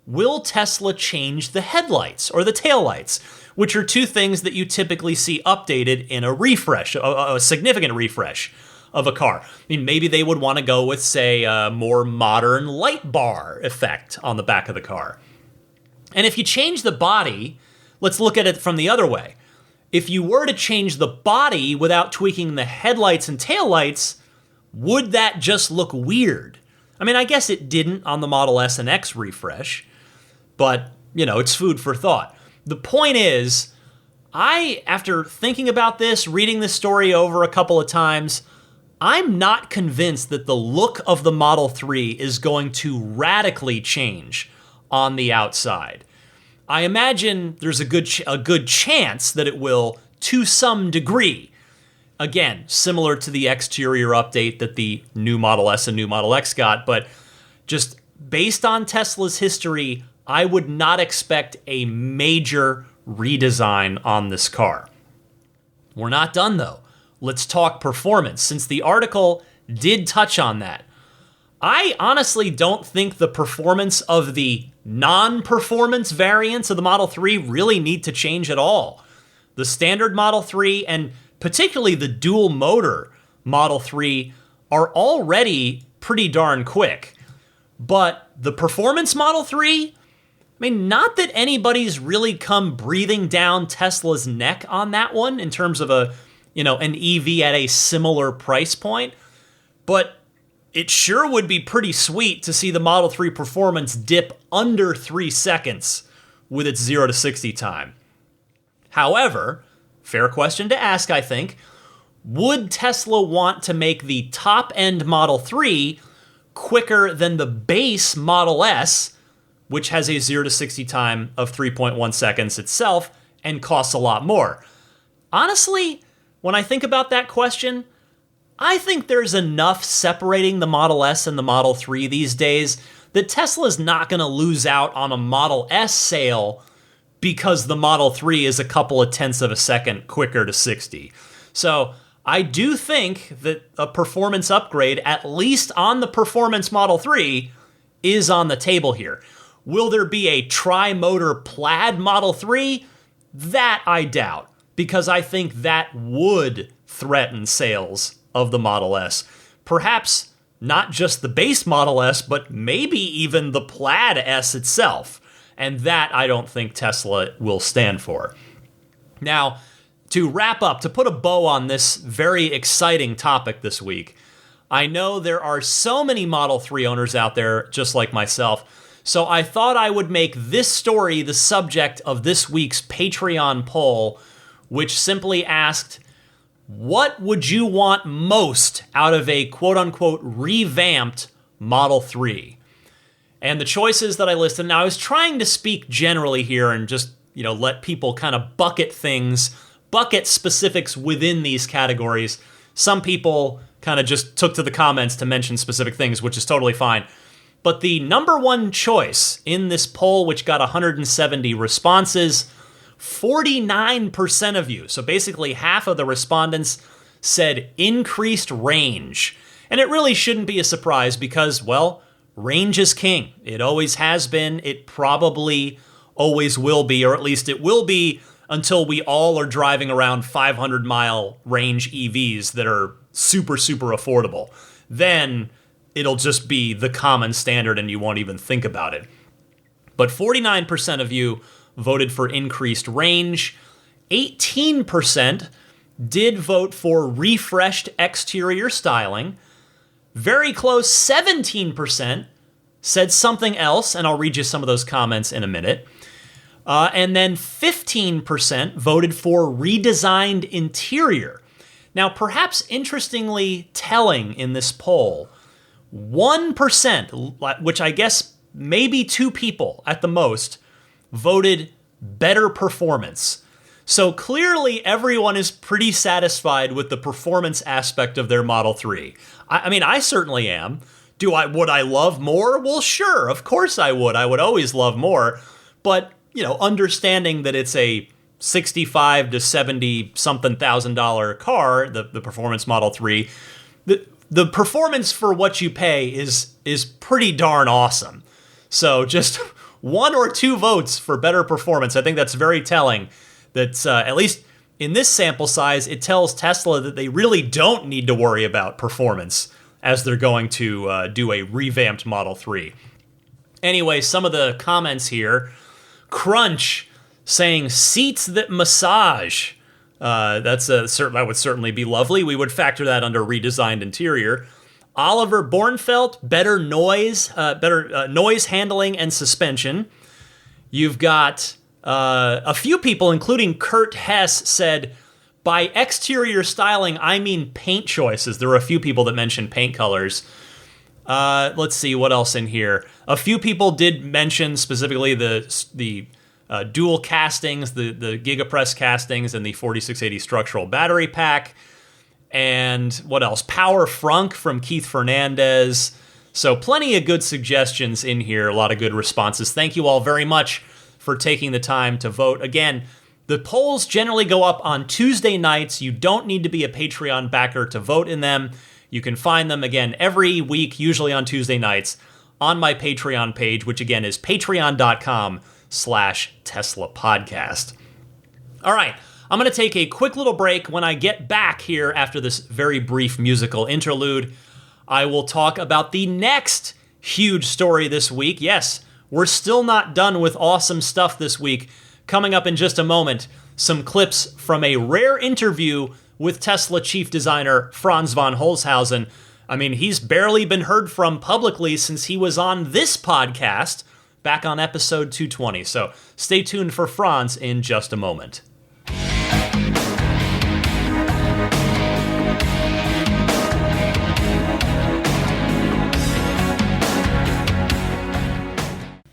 Will Tesla change the headlights or the taillights, which are two things that you typically see updated in a refresh, a significant refresh of a car? I mean, maybe they would want to go with, say, a more modern light bar effect on the back of the car. And if you change the body, let's look at it from the other way. If you were to change the body without tweaking the headlights and taillights, would that just look weird? I mean, I guess it didn't on the Model S and X refresh, but, it's food for thought. The point is, after thinking about this, reading this story over a couple of times, I'm not convinced that the look of the Model 3 is going to radically change on the outside. I imagine there's a good chance that it will to some degree. Again, similar to the exterior update that the new Model S and new Model X got, but just based on Tesla's history, I would not expect a major redesign on this car. We're not done though. Let's talk performance, since the article did touch on that. I honestly don't think the performance of the non-performance variants of the Model 3 really need to change at all. The standard Model 3 and particularly the dual motor Model 3 are already pretty darn quick. But the performance Model 3, I mean, not that anybody's really come breathing down Tesla's neck on that one in terms of an EV at a similar price point, but it sure would be pretty sweet to see the Model 3 performance dip under 3 seconds with its 0 to 60 time. However, fair question to ask, I think, would Tesla want to make the top-end Model 3 quicker than the base Model S, which has a 0 to 60 time of 3.1 seconds itself and costs a lot more? Honestly, when I think about that question, I think there's enough separating the Model S and the Model 3 these days that Tesla's not going to lose out on a Model S sale because the Model 3 is a couple of tenths of a second quicker to 60. So I do think that a performance upgrade, at least on the performance Model 3, is on the table here. Will there be a tri-motor plaid Model 3? That I doubt, because I think that would threaten sales of the Model S. Perhaps not just the base Model S, but maybe even the Plaid S itself. And that I don't think Tesla will stand for. Now, to wrap up, to put a bow on this very exciting topic this week, I know there are so many Model 3 owners out there just like myself, so I thought I would make this story the subject of this week's Patreon poll, which simply asked, what would you want most out of a quote-unquote revamped Model 3? And the choices that I listed, now I was trying to speak generally here and just, let people kind of bucket specifics within these categories. Some people kind of just took to the comments to mention specific things, which is totally fine. But the number one choice in this poll, which got 170 responses, 49% of you, so basically half of the respondents, said increased range. And it really shouldn't be a surprise because, well, range is king. It always has been. It probably always will be, or at least it will be until we all are driving around 500-mile range EVs that are super, super affordable. Then it'll just be the common standard and you won't even think about it. But 49% of you voted for increased range. 18% did vote for refreshed exterior styling. Very close, 17% said something else, and I'll read you some of those comments in a minute. And then 15% voted for redesigned interior. Now, perhaps interestingly telling in this poll, 1%, which I guess maybe 2 people at the most, voted better performance. So clearly everyone is pretty satisfied with the performance aspect of their Model 3. I mean, I certainly am. Would I love more? Well, sure, of course I would. I would always love more. But understanding that it's a 65 to 70 something $1,000 car, the Performance Model 3, the performance for what you pay is pretty darn awesome. So just 1 or 2 votes for better performance. I think that's very telling. That at least in this sample size, it tells Tesla that they really don't need to worry about performance as they're going to do a revamped Model 3. Anyway, some of the comments here. Crunch saying seats that massage. That would certainly be lovely. We would factor that under redesigned interior. Oliver Bornfeld, better noise handling and suspension. You've got a few people, including Kurt Hess, said, by exterior styling, I mean paint choices. There were a few people that mentioned paint colors. Let's see, what else in here? A few people did mention specifically the dual castings, the Gigapress castings, and the 4680 structural battery pack. And what else? Power Frunk from Keith Fernandez. So plenty of good suggestions in here, a lot of good responses. Thank you all very much for taking the time to vote. Again, the polls generally go up on Tuesday nights. You don't need to be a Patreon backer to vote in them. You can find them, again, every week, usually on Tuesday nights, on my Patreon page, which again is patreon.com/Tesla Podcast. All right. I'm going to take a quick little break. When I get back here after this very brief musical interlude, I will talk about the next huge story this week. Yes, we're still not done with awesome stuff this week. Coming up in just a moment, some clips from a rare interview with Tesla chief designer Franz von Holzhausen. I mean, he's barely been heard from publicly since he was on this podcast back on episode 220. So stay tuned for Franz in just a moment.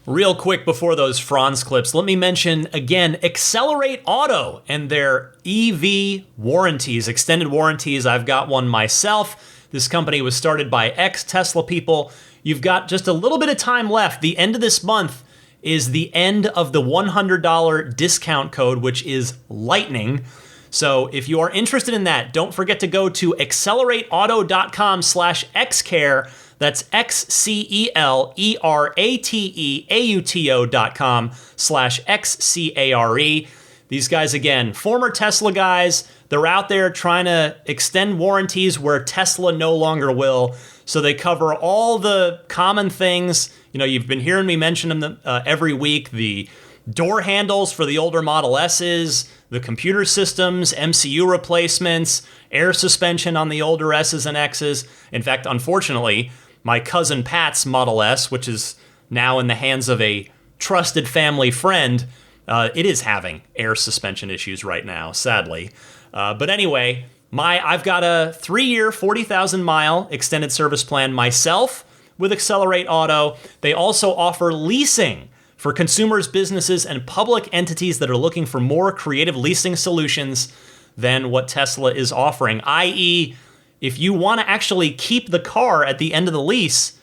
Real quick before those Franz clips, let me mention again Accelerate Auto and their EV warranties, extended warranties. I've got one myself. This company was started by ex-Tesla people. You've got just a little bit of time left. The end of this month is the end of the $100 discount code, which is Lightning. So if you are interested in that, don't forget to go to accelerateauto.com/xcare. That's XCELERATEAUTO.com/XCARE. These guys, again, former Tesla guys, they're out there trying to extend warranties where Tesla no longer will. So they cover all the common things. You've been hearing me mention them every week. The door handles for the older Model S's, the computer systems, MCU replacements, air suspension on the older S's and X's. In fact, unfortunately, my cousin Pat's Model S, which is now in the hands of a trusted family friend, it is having air suspension issues right now, sadly. But anyway, I've got a 3-year, 40,000-mile extended service plan myself with Accelerate Auto. They also offer leasing for consumers, businesses, and public entities that are looking for more creative leasing solutions than what Tesla is offering, i.e., if you want to actually keep the car at the end of the lease,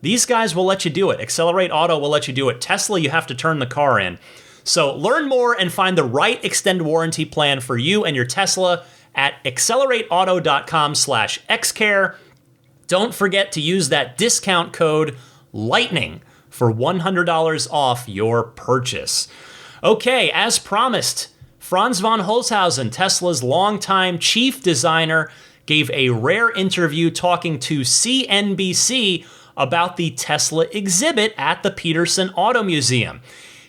these guys will let you do it. Accelerate Auto will let you do it. Tesla, you have to turn the car in. So learn more and find the right extended warranty plan for you and your Tesla at accelerateauto.com/xcare. Don't forget to use that discount code LIGHTNING for $100 off your purchase. Okay, as promised, Franz von Holzhausen, Tesla's longtime chief designer, gave a rare interview talking to CNBC about the Tesla exhibit at the Peterson Auto Museum.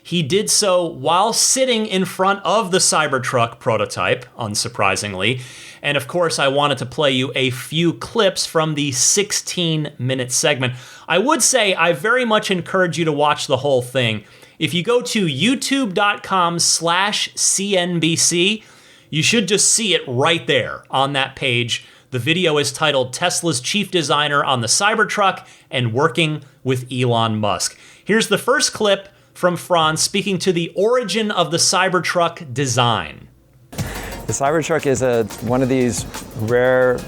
He did so while sitting in front of the Cybertruck prototype, unsurprisingly. And of course, I wanted to play you a few clips from the 16-minute segment. I would say I very much encourage you to watch the whole thing. If you go to youtube.com/CNBC, you should just see it right there on that page. The video is titled Tesla's Chief Designer on the Cybertruck and Working with Elon Musk. Here's the first clip from Franz speaking to the origin of the Cybertruck design. The Cybertruck is one of these rare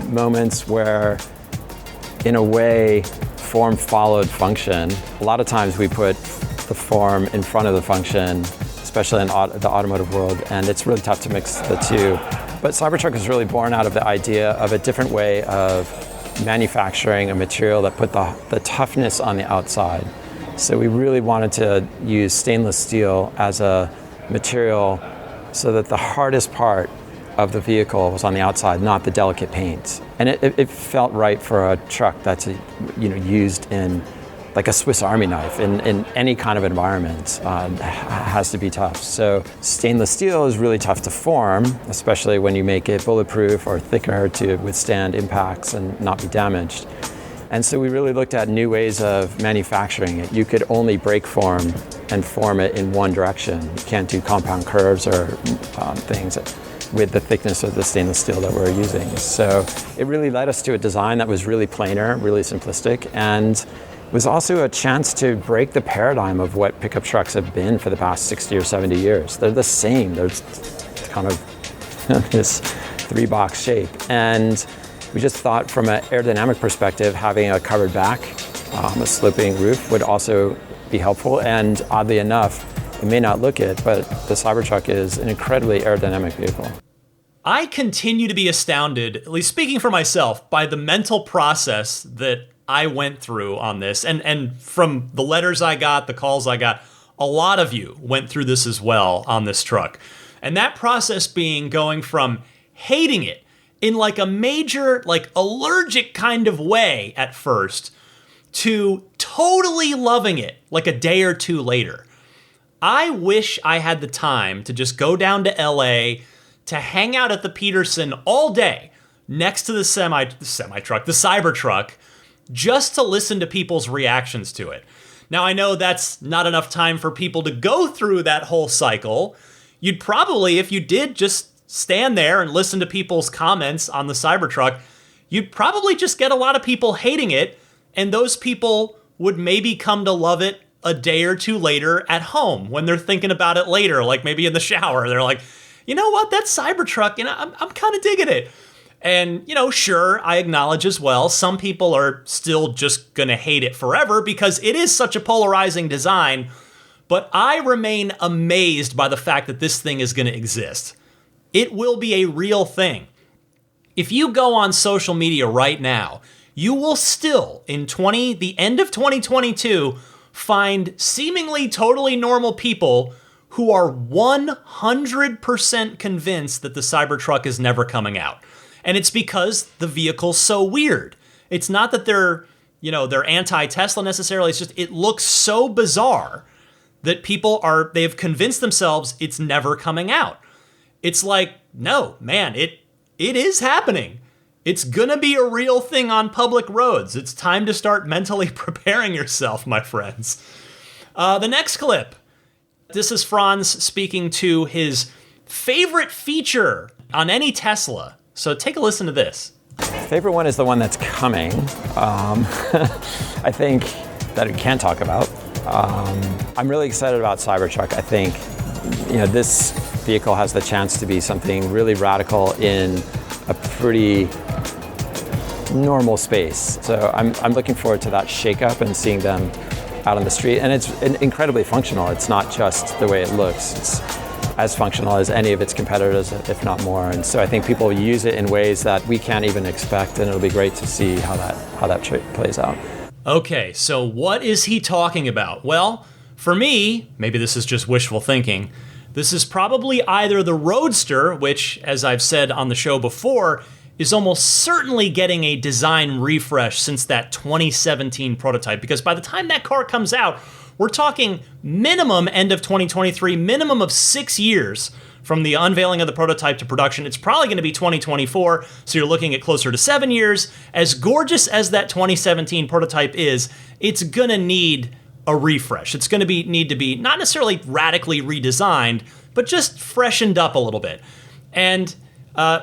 moments where, in a way, form followed function. A lot of times we put the form in front of the function, especially in the automotive world, and it's really tough to mix the two. But Cybertruck is really born out of the idea of a different way of manufacturing a material that put the toughness on the outside. So we really wanted to use stainless steel as a material so that the hardest part of the vehicle was on the outside, not the delicate paint. And it felt right for a truck that's used in like a Swiss Army knife in any kind of environment. Has to be tough. So stainless steel is really tough to form, especially when you make it bulletproof or thicker to withstand impacts and not be damaged. And so we really looked at new ways of manufacturing it. You could only break form and form it in one direction. You can't do compound curves or things with the thickness of the stainless steel that we're using. So it really led us to a design that was really planar, really simplistic, and was also a chance to break the paradigm of what pickup trucks have been for the past 60 or 70 years. They're the same. They're kind of this three-box shape. And we just thought from an aerodynamic perspective, having a covered back, a sloping roof would also be helpful. And oddly enough, it may not look it, but the Cybertruck is an incredibly aerodynamic vehicle. I continue to be astounded, at least speaking for myself, by the mental process that I went through on this. And from the letters I got, the calls I got, a lot of you went through this as well on this truck. And that process being going from hating it in like a major, like allergic kind of way at first to totally loving it like a day or two later. I wish I had the time to just go down to LA to hang out at the Peterson all day next to the semi-truck, the Cybertruck, just to listen to people's reactions to it. Now, I know that's not enough time for people to go through that whole cycle. You'd probably, if you did just stand there and listen to people's comments on the Cybertruck, you'd probably just get a lot of people hating it, and those people would maybe come to love it a day or two later at home when they're thinking about it later, like maybe in the shower. They're like, you know what, that Cybertruck, I'm kind of digging it. And, sure, I acknowledge as well, some people are still just going to hate it forever because it is such a polarizing design, but I remain amazed by the fact that this thing is going to exist. It will be a real thing. If you go on social media right now, you will still, in the end of 2022, find seemingly totally normal people who are 100% convinced that the Cybertruck is never coming out. And it's because the vehicle's so weird. It's not that they're anti-Tesla necessarily. It's just, it looks so bizarre that they've convinced themselves it's never coming out. It's like, no, man, it is happening. It's gonna be a real thing on public roads. It's time to start mentally preparing yourself, my friends. The next clip. This is Franz speaking to his favorite feature on any Tesla. So take a listen to this. Favorite one is the one that's coming. I think that we can talk about. I'm really excited about Cybertruck. I think this vehicle has the chance to be something really radical in a pretty normal space. So I'm looking forward to that shakeup and seeing them out on the street. And it's incredibly functional. It's not just the way it looks. It's as functional as any of its competitors, if not more. And so I think people use it in ways that we can't even expect, and it'll be great to see how that plays out. Okay, so what is he talking about? Well, for me, maybe this is just wishful thinking, this is probably either the Roadster, which, as I've said on the show before, is almost certainly getting a design refresh since that 2017 prototype, because by the time that car comes out, we're talking minimum end of 2023, minimum of 6 years from the unveiling of the prototype to production. It's probably going to be 2024, so you're looking at closer to 7 years. As gorgeous as that 2017 prototype is, it's going to need a refresh. It's going to need to be not necessarily radically redesigned, but just freshened up a little bit. And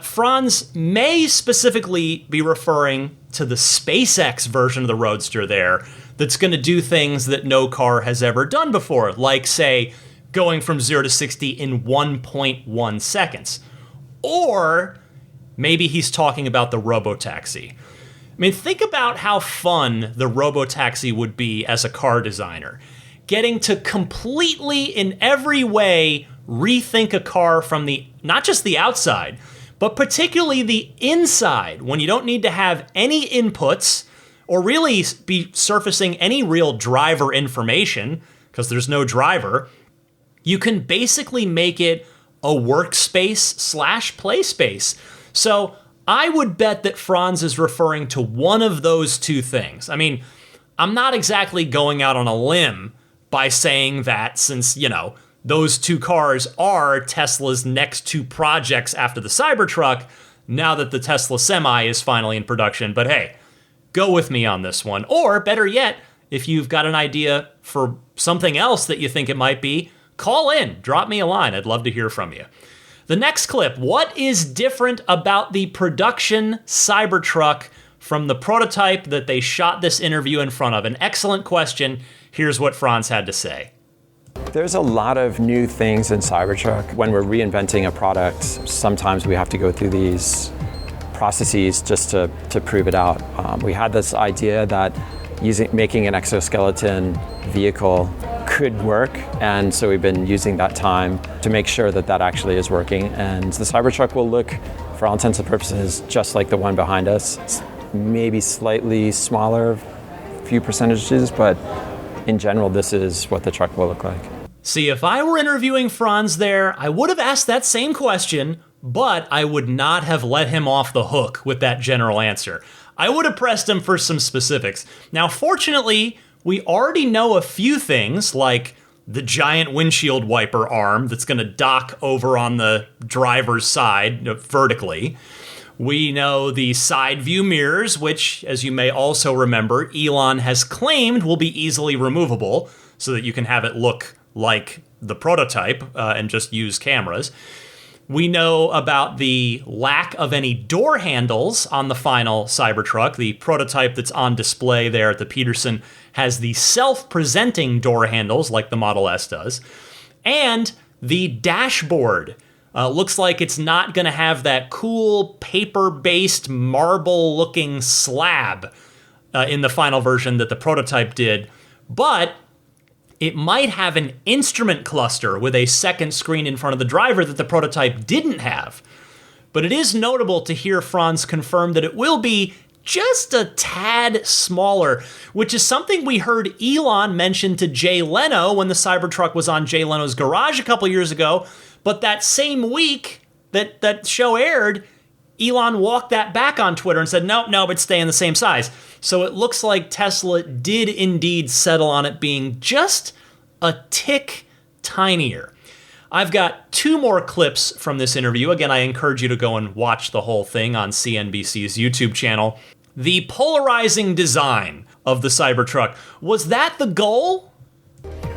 Franz may specifically be referring to the SpaceX version of the Roadster there that's going to do things that no car has ever done before, like, say, going from 0 to 60 in 1.1 seconds. Or maybe he's talking about the robotaxi. I mean, think about how fun the robotaxi would be as a car designer. getting to completely, in every way, rethink a car from not just the outside, but particularly the inside, when you don't need to have any inputs or really be surfacing any real driver information, because there's no driver. You can basically make it a workspace/play space. So I would bet that Franz is referring to one of those two things. I mean, I'm not exactly going out on a limb by saying that, since, those two cars are Tesla's next two projects after the Cybertruck, now that the Tesla Semi is finally in production. But hey, go with me on this one. Or better yet, if you've got an idea for something else that you think it might be, call in, drop me a line. I'd love to hear from you. The next clip, what is different about the production Cybertruck from the prototype that they shot this interview in front of? An excellent question. Here's what Franz had to say. There's a lot of new things in Cybertruck. When we're reinventing a product, sometimes we have to go through these processes just to prove it out. We had this idea that making an exoskeleton vehicle could work, and so we've been using that time to make sure that actually is working. And the Cybertruck will look, for all intents and purposes, just like the one behind us. It's maybe slightly smaller, few percentages, but in general, this is what the truck will look like. See, if I were interviewing Franz there, I would have asked that same question, but I would not have let him off the hook with that general answer. I would have pressed him for some specifics. Now, fortunately, we already know a few things, like the giant windshield wiper arm that's going to dock over on the driver's side vertically. We know the side view mirrors, which, as you may also remember, Elon has claimed will be easily removable so that you can have it look like the prototype and just use cameras. We know about the lack of any door handles on the final Cybertruck. The prototype that's on display there at the Peterson has the self-presenting door handles like the Model S does. And the dashboard looks like it's not going to have that cool paper-based marble-looking slab in the final version that the prototype did, but it might have an instrument cluster with a second screen in front of the driver that the prototype didn't have. But it is notable to hear Franz confirm that it will be just a tad smaller, which is something we heard Elon mention to Jay Leno when the Cybertruck was on Jay Leno's garage a couple years ago. But that same week that show aired, Elon walked that back on Twitter and said, no, it's staying the same size. So it looks like Tesla did indeed settle on it being just a tick tinier. I've got two more clips from this interview. Again, I encourage you to go and watch the whole thing on CNBC's YouTube channel. The polarizing design of the Cybertruck, was that the goal?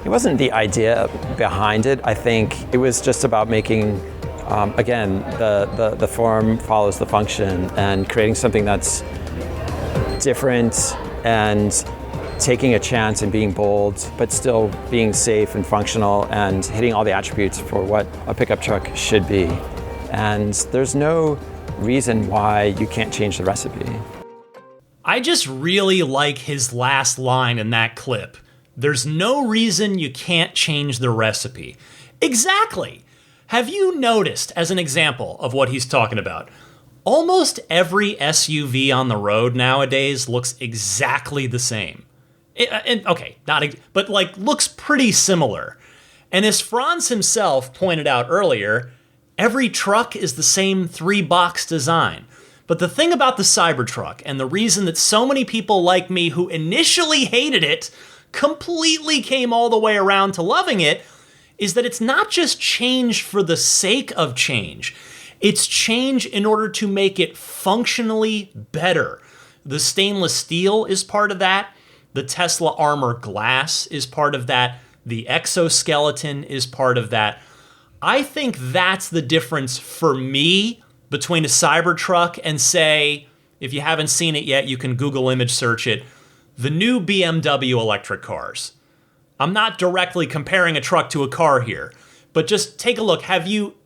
It wasn't the idea behind it. I think it was just about making, again, the form follows the function, and creating something that's different and taking a chance and being bold, but still being safe and functional and hitting all the attributes for what a pickup truck should be. And there's no reason why you can't change the recipe. I just really like his last line in that clip. There's no reason you can't change the recipe. Exactly. Have you noticed, as an example of what he's talking about, almost every SUV on the road nowadays looks exactly the same. Looks pretty similar. And as Franz himself pointed out earlier, every truck is the same 3-box design. But the thing about the Cybertruck, and the reason that so many people like me who initially hated it completely came all the way around to loving it, is that it's not just change for the sake of change. It's change in order to make it functionally better. The stainless steel is part of that. The Tesla armor glass is part of that. The exoskeleton is part of that. I think that's the difference for me between a Cybertruck and, say, if you haven't seen it yet, you can Google image search it, the new BMW electric cars. I'm not directly comparing a truck to a car here, but just take a look.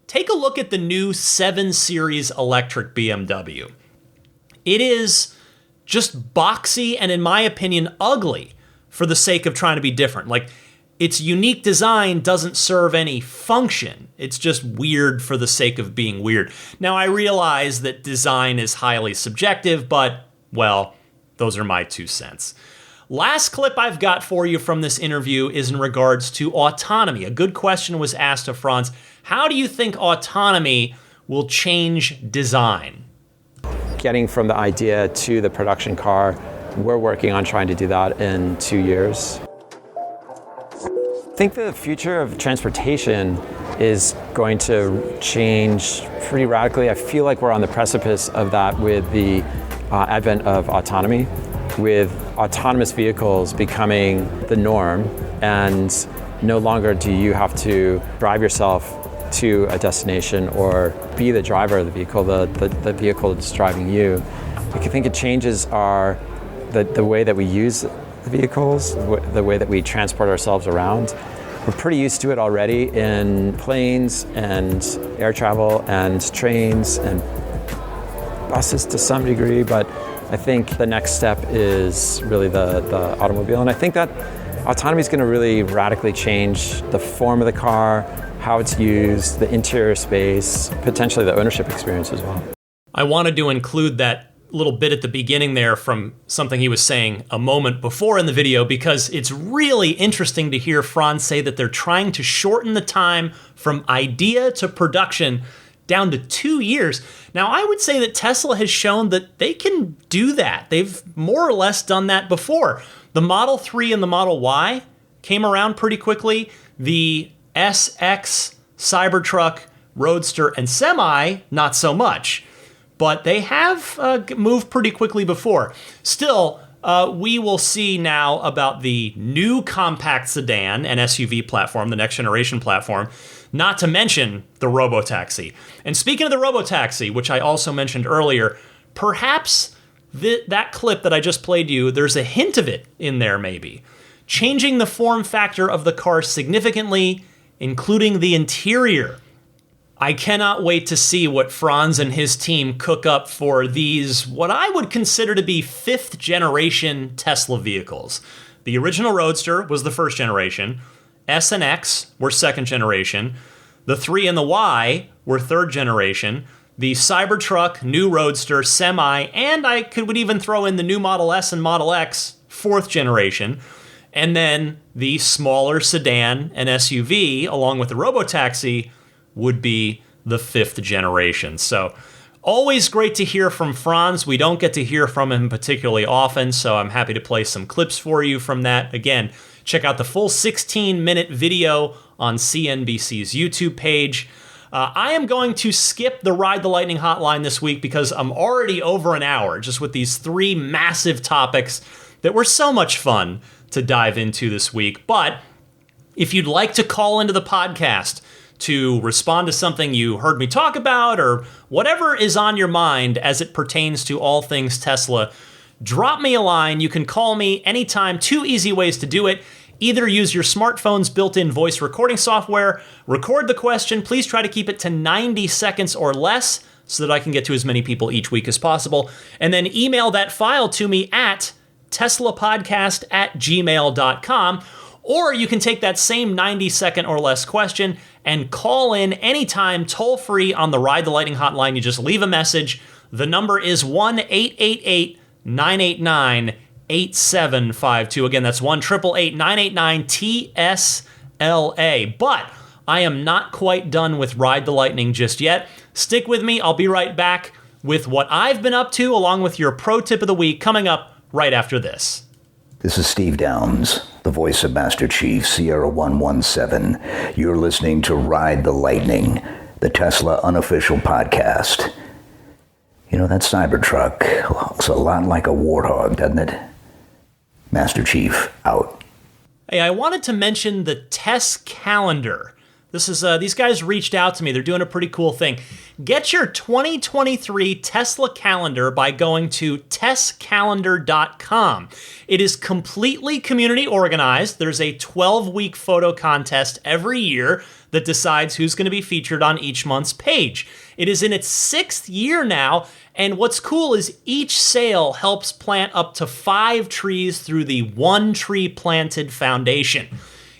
Take a look at the new 7 Series electric BMW. It is just boxy and, in my opinion, ugly for the sake of trying to be different. Like, its unique design doesn't serve any function. It's just weird for the sake of being weird. Now, I realize that design is highly subjective, but, well, those are my 2 cents. Last clip I've got for you from this interview is in regards to autonomy. A good question was asked of Franz. How do you think autonomy will change design? Getting from the idea to the production car, we're working on trying to do that in 2 years. I think the future of transportation is going to change pretty radically. I feel like we're on the precipice of that with the advent of autonomy, with autonomous vehicles becoming the norm, and no longer do you have to drive yourself to a destination or be the driver of the vehicle, the vehicle that's driving you. I think it changes the way that we use the vehicles, the way that we transport ourselves around. We're pretty used to it already in planes and air travel and trains and buses to some degree, but I think the next step is really the automobile. And I think that autonomy is going to really radically change the form of the car, how it's used, the interior space, potentially the ownership experience as well. I wanted to include that little bit at the beginning there from something he was saying a moment before in the video, because it's really interesting to hear Franz say that they're trying to shorten the time from idea to production down to 2 years. Now, I would say that Tesla has shown that they can do that. They've more or less done that before. The Model 3 and the Model Y came around pretty quickly. The SX, Cybertruck, Roadster, and Semi, not so much. But they have moved pretty quickly before. Still, we will see now about the new compact sedan and SUV platform, the next generation platform, not to mention the robotaxi. And speaking of the robotaxi, which I also mentioned earlier, perhaps that clip that I just played you, there's a hint of it in there maybe. Changing the form factor of the car significantly, including the interior. I cannot wait to see what Franz and his team cook up for these, what I would consider to be 5th generation Tesla vehicles. The original Roadster was the 1st generation. S and X were 2nd generation. The 3 and the Y were 3rd generation. The Cybertruck, new Roadster, Semi, and I would even throw in the new Model S and Model X, 4th generation. And then the smaller sedan and SUV, along with the robotaxi, would be the 5th generation. So always great to hear from Franz. We don't get to hear from him particularly often, so I'm happy to play some clips for you from that. Again, check out the full 16-minute video on CNBC's YouTube page. I am going to skip the Ride the Lightning hotline this week because I'm already over an hour just with these 3 massive topics that were so much fun to dive into this week. But if you'd like to call into the podcast to respond to something you heard me talk about or whatever is on your mind as it pertains to all things Tesla, drop me a line. You can call me anytime. 2 easy ways to do it. Either use your smartphone's built-in voice recording software, record the question. Please try to keep it to 90 seconds or less so that I can get to as many people each week as possible. And then email that file to me at teslapodcast@gmail.com. Or you can take that same 90-second or less question and call in anytime toll-free on the Ride the Lightning hotline. You just leave a message. The number is 1-888-989-8752. Again, that's 1-888-989-TSLA. But I am not quite done with Ride the Lightning just yet. Stick with me. I'll be right back with what I've been up to, along with your pro tip of the week, coming up right after this. This is Steve Downs, the voice of Master Chief, Sierra 117. You're listening to Ride the Lightning, the Tesla unofficial podcast. You know, that Cybertruck looks a lot like a warthog, doesn't it? Master Chief, out. Hey, I wanted to mention the Test Calendar. This is these guys reached out to me. They're doing a pretty cool thing. Get your 2023 Tesla calendar by going to testcalendar.com. It is completely community organized. There's a 12-week photo contest every year that decides who's going to be featured on each month's page. It is in its 6th year now, and what's cool is each sale helps plant up to 5 trees through the One Tree Planted Foundation.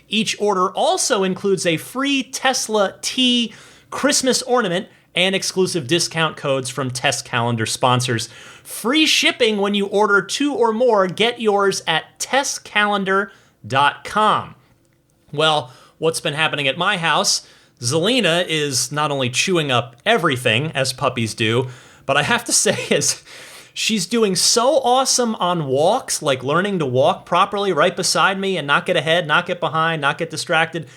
Each order also includes a free Tesla T Christmas ornament and exclusive discount codes from Test Calendar sponsors. Free shipping when you order 2 or more. Get yours at testcalendar.com. Well, what's been happening at my house? Zelina is not only chewing up everything, as puppies do, but I have to say she's doing so awesome on walks, like learning to walk properly right beside me and not get ahead, not get behind, not get distracted.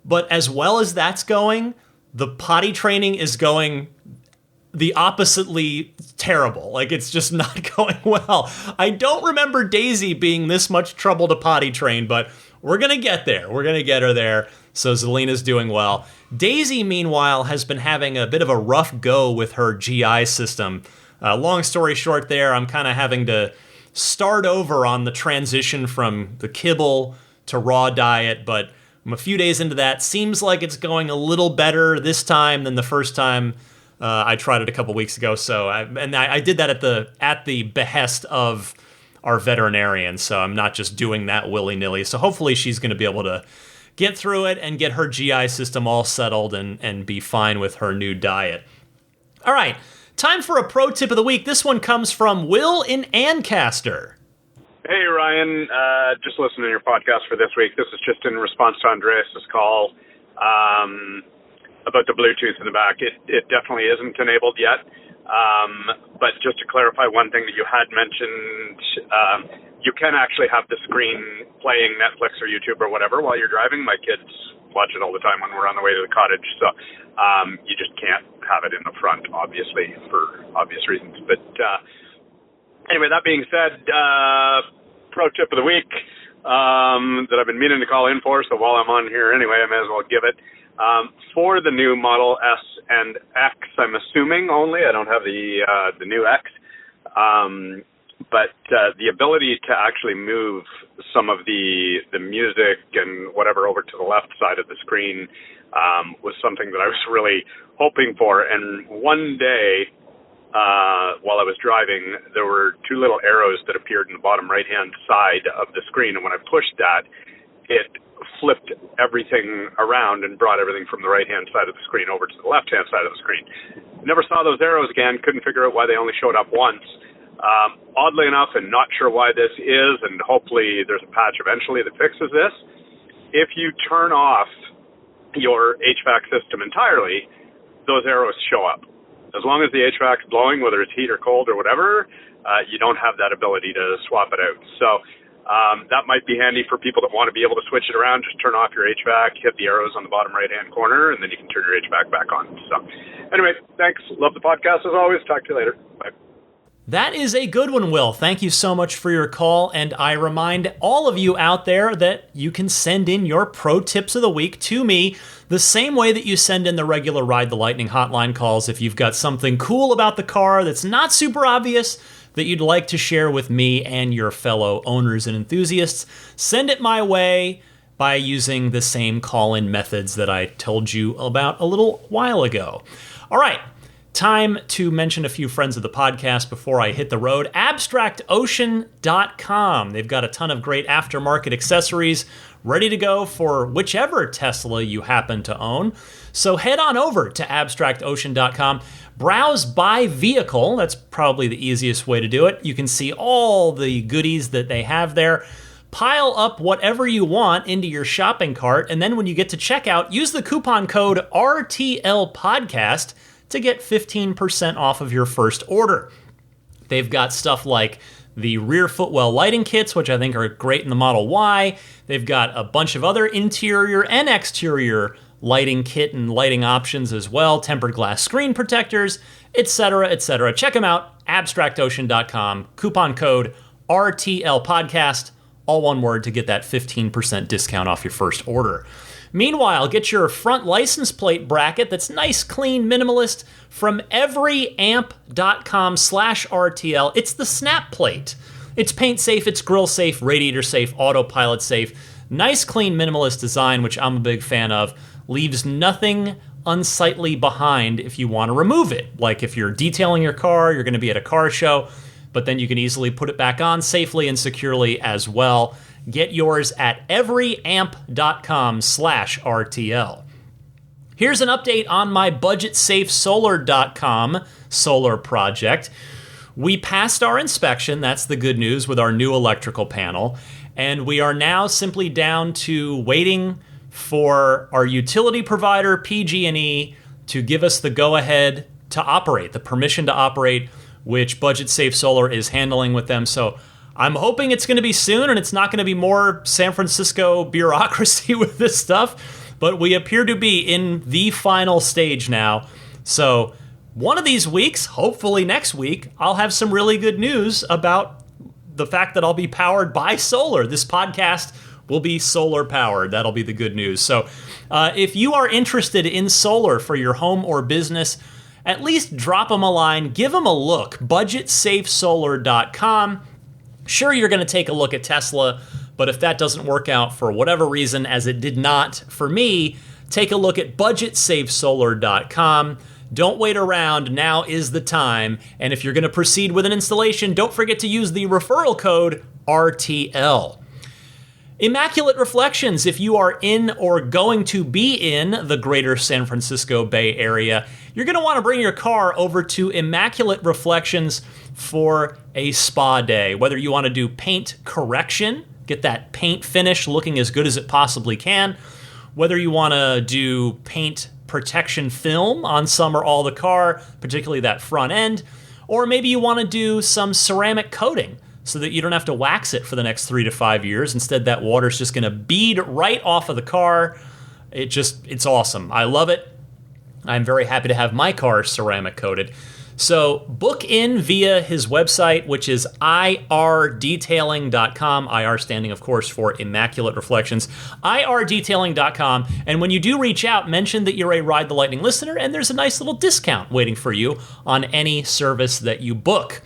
But as well as that's going, the potty training is going the oppositely terrible. Like, it's just not going well. I don't remember Daisy being this much trouble to potty train, but we're going to get there. We're going to get her there. So Zelina's doing well. Daisy, meanwhile, has been having a bit of a rough go with her GI system. Long story short there, I'm kind of having to start over on the transition from the kibble to raw diet, but I'm a few days into that. Seems like it's going a little better this time than the first time I tried it a couple weeks ago. So I did that at the behest of our veterinarian, so I'm not just doing that willy-nilly. So hopefully she's going to be able to get through it and get her GI system all settled and be fine with her new diet. All right, time for a pro tip of the week. This one comes from Will in Ancaster. Hey, Ryan. Just listening to your podcast for this week. This is just in response to Andreas' call about the Bluetooth in the back. It definitely isn't enabled yet. But just to clarify one thing that you had mentioned, you can actually have the screen playing Netflix or YouTube or whatever while you're driving. My kids watch it all the time when we're on the way to the cottage. So you just can't have it in the front, obviously, for obvious reasons. But anyway, that being said, pro tip of the week that I've been meaning to call in for, so while I'm on here anyway, I may as well give it. For the new Model S and X, I'm assuming only. I don't have the new X. But the ability to actually move some of the music and whatever over to the left side of the screen was something that I was really hoping for. And one day, while I was driving, there were 2 little arrows that appeared in the bottom right-hand side of the screen. And when I pushed that, it flipped everything around and brought everything from the right-hand side of the screen over to the left-hand side of the screen. Never saw those arrows again, couldn't figure out why they only showed up once. Oddly enough, and not sure why this is, and hopefully there's a patch eventually that fixes this, if you turn off your HVAC system entirely, those arrows show up. As long as the HVAC is blowing, whether it's heat or cold or whatever, you don't have that ability to swap it out. So that might be handy for people that want to be able to switch it around. Just turn off your HVAC, hit the arrows on the bottom right-hand corner, and then you can turn your HVAC back on. So anyway, thanks. Love the podcast as always. Talk to you later. Bye. That is a good one, Will. Thank you so much for your call, and I remind all of you out there that you can send in your pro tips of the week to me the same way that you send in the regular Ride the Lightning hotline calls. If you've got something cool about the car that's not super obvious that you'd like to share with me and your fellow owners and enthusiasts, send it my way by using the same call-in methods that I told you about a little while ago. All right. Time to mention a few friends of the podcast before I hit the road. AbstractOcean.com. They've got a ton of great aftermarket accessories ready to go for whichever Tesla you happen to own. So head on over to AbstractOcean.com. Browse by vehicle. That's probably the easiest way to do it. You can see all the goodies that they have there. Pile up whatever you want into your shopping cart, and then when you get to checkout, use the coupon code RTLPodcast to get 15% off of your first order. They've got stuff like the rear footwell lighting kits, which I think are great in the Model Y. They've got a bunch of other interior and exterior lighting kit and lighting options as well, tempered glass screen protectors, etc., etc. Check them out, abstractocean.com, coupon code RTLPodcast, all one word to get that 15% discount off your first order. Meanwhile, get your front license plate bracket that's nice, clean, minimalist from everyamp.com/RTL. It's the snap plate. It's paint safe, it's grill safe, radiator safe, autopilot safe. Nice, clean, minimalist design, which I'm a big fan of. Leaves nothing unsightly behind if you want to remove it. Like if you're detailing your car, you're going to be at a car show, but then you can easily put it back on safely and securely as well. Get yours at everyamp.com/RTL. Here's an update on my budgetsafesolar.com solar project. We passed our inspection, that's the good news, with our new electrical panel, and we are now simply down to waiting for our utility provider, PG&E, to give us the go-ahead to operate, the permission to operate, which Budget Safe Solar is handling with them. So I'm hoping it's going to be soon, and it's not going to be more San Francisco bureaucracy with this stuff, but we appear to be in the final stage now. So one of these weeks, hopefully next week, I'll have some really good news about the fact that I'll be powered by solar. This podcast will be solar powered. That'll be the good news. So if you are interested in solar for your home or business, at least drop them a line, give them a look. Budgetsafesolar.com. Sure, you're going to take a look at Tesla, but if that doesn't work out for whatever reason, as it did not for me, take a look at budgetsafesolar.com. Don't wait around. Now is the time. And if you're going to proceed with an installation, don't forget to use the referral code RTL. Immaculate Reflections. If you are in or going to be in the greater San Francisco Bay Area, you're going to want to bring your car over to Immaculate Reflections for a spa day. Whether you want to do paint correction, get that paint finish looking as good as it possibly can, whether you want to do paint protection film on some or all the car, particularly that front end, or maybe you want to do some ceramic coating so that you don't have to wax it for the next 3 to 5 years. Instead, that water's just going to bead right off of the car. It's awesome. I love it. I'm very happy to have my car ceramic coated. So book in via his website, which is irdetailing.com, IR standing, of course, for Immaculate Reflections, irdetailing.com. And when you do reach out, mention that you're a Ride the Lightning listener, and there's a nice little discount waiting for you on any service that you book.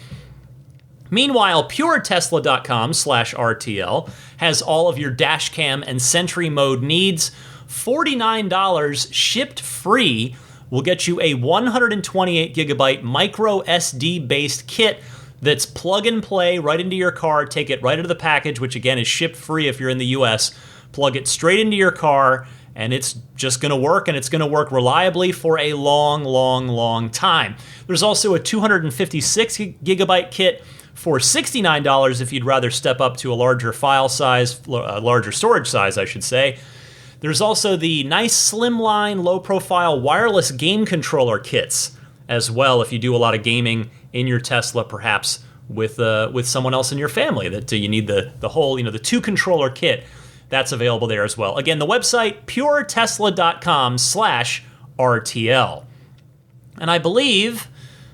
Meanwhile, puretesla.com/RTL has all of your dash cam and Sentry mode needs. $49 shipped free will get you a 128 gigabyte micro SD based kit that's plug and play right into your car. Take it right into the package, which again is shipped free if you're in the US. Plug it straight into your car, and it's just going to work, and it's going to work reliably for a long, long, long time. There's also a 256 gigabyte kit for $69 if you'd rather step up to a larger file size, a larger storage size, I should say. There's also the nice slimline, low-profile wireless game controller kits as well if you do a lot of gaming in your Tesla, perhaps with someone else in your family that you need the whole, the 2-controller kit. That's available there as well. Again, the website, puretesla.com/RTL. And I believe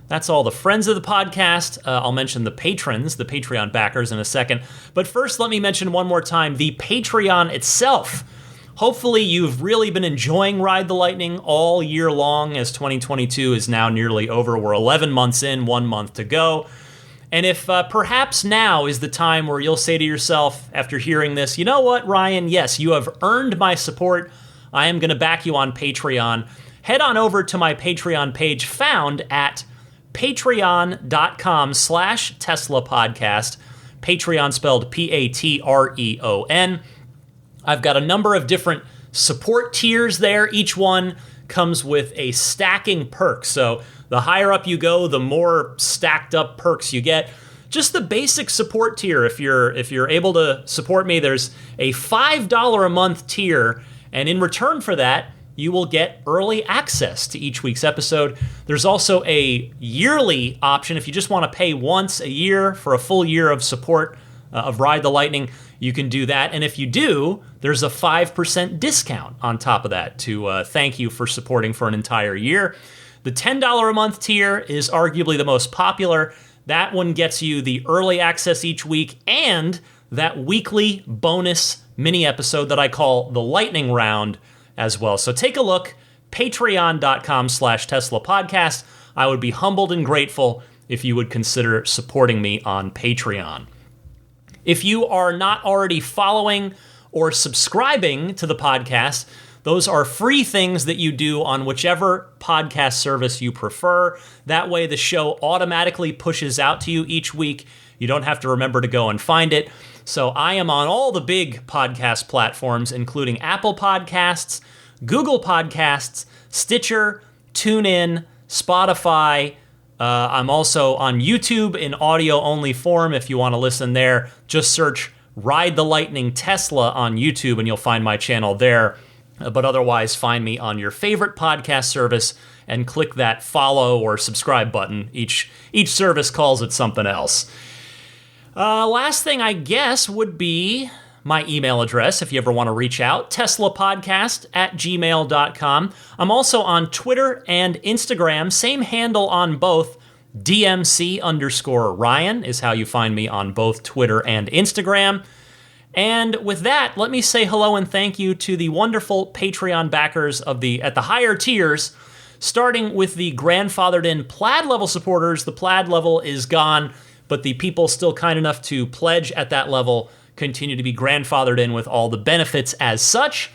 that's all the friends of the podcast. I'll mention the patrons, the Patreon backers in a second. But first, let me mention one more time the Patreon itself. Hopefully you've really been enjoying Ride the Lightning all year long, as 2022 is now nearly over. We're 11 months in, 1 month to go. And if perhaps now is the time where you'll say to yourself after hearing this, you know what, Ryan, yes, you have earned my support. I am going to back you on Patreon. Head on over to my Patreon page found at patreon.com/Tesla podcast. Patreon spelled Patreon. I've got a number of different support tiers there. Each one comes with a stacking perk. So the higher up you go, the more stacked up perks you get. Just the basic support tier. If you're able to support me, there's a $5 a month tier, and in return for that, you will get early access to each week's episode. There's also a yearly option. If you just want to pay once a year for a full year of support of Ride the Lightning, you can do that. And if you do, there's a 5% discount on top of that to thank you for supporting for an entire year. The $10 a month tier is arguably the most popular. That one gets you the early access each week and that weekly bonus mini episode that I call the Lightning Round as well. So take a look, patreon.com/Tesla podcast. I would be humbled and grateful if you would consider supporting me on Patreon. If you are not already following or subscribing to the podcast, those are free things that you do on whichever podcast service you prefer. That way the show automatically pushes out to you each week. You don't have to remember to go and find it. So I am on all the big podcast platforms, including Apple Podcasts, Google Podcasts, Stitcher, TuneIn, Spotify. I'm also on YouTube in audio-only form. If you want to listen there, just search Ride the Lightning Tesla on YouTube and you'll find my channel there. But otherwise, find me on your favorite podcast service and click that follow or subscribe button. Each service calls it something else. Last thing, I guess, would be my email address if you ever want to reach out, teslapodcast@gmail.com. I'm also on Twitter and Instagram, same handle on both, DMC_Ryan is how you find me on both Twitter and Instagram. And with that, let me say hello and thank you to the wonderful Patreon backers at the higher tiers, starting with the grandfathered-in Plaid level supporters. The Plaid level is gone, but the people still kind enough to pledge at that level continue to be grandfathered in with all the benefits as such.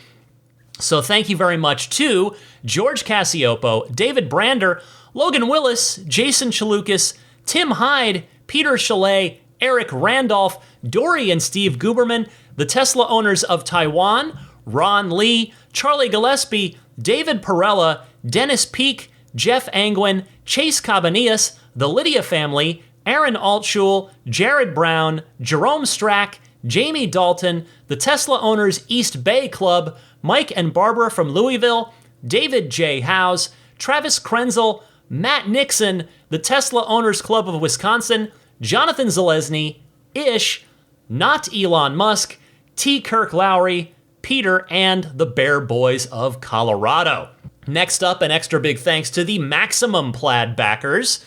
So thank you very much to George Cassiopo, David Brander, Logan Willis, Jason Chalukas, Tim Hyde, Peter Chalet, Eric Randolph, Dory and Steve Guberman, the Tesla owners of Taiwan, Ron Lee, Charlie Gillespie, David Perella, Dennis Peak, Jeff Angwin, Chase Cabanillas, the Lydia family, Aaron Altschul, Jared Brown, Jerome Strack, Jamie Dalton, the Tesla Owners East Bay Club, Mike and Barbara from Louisville, David J. Howes, Travis Krenzel, Matt Nixon, the Tesla Owners Club of Wisconsin, Jonathan Zalesny, Ish, Not Elon Musk, T. Kirk Lowry, Peter, and the Bear Boys of Colorado. Next up, an extra big thanks to the Maximum Plaid backers.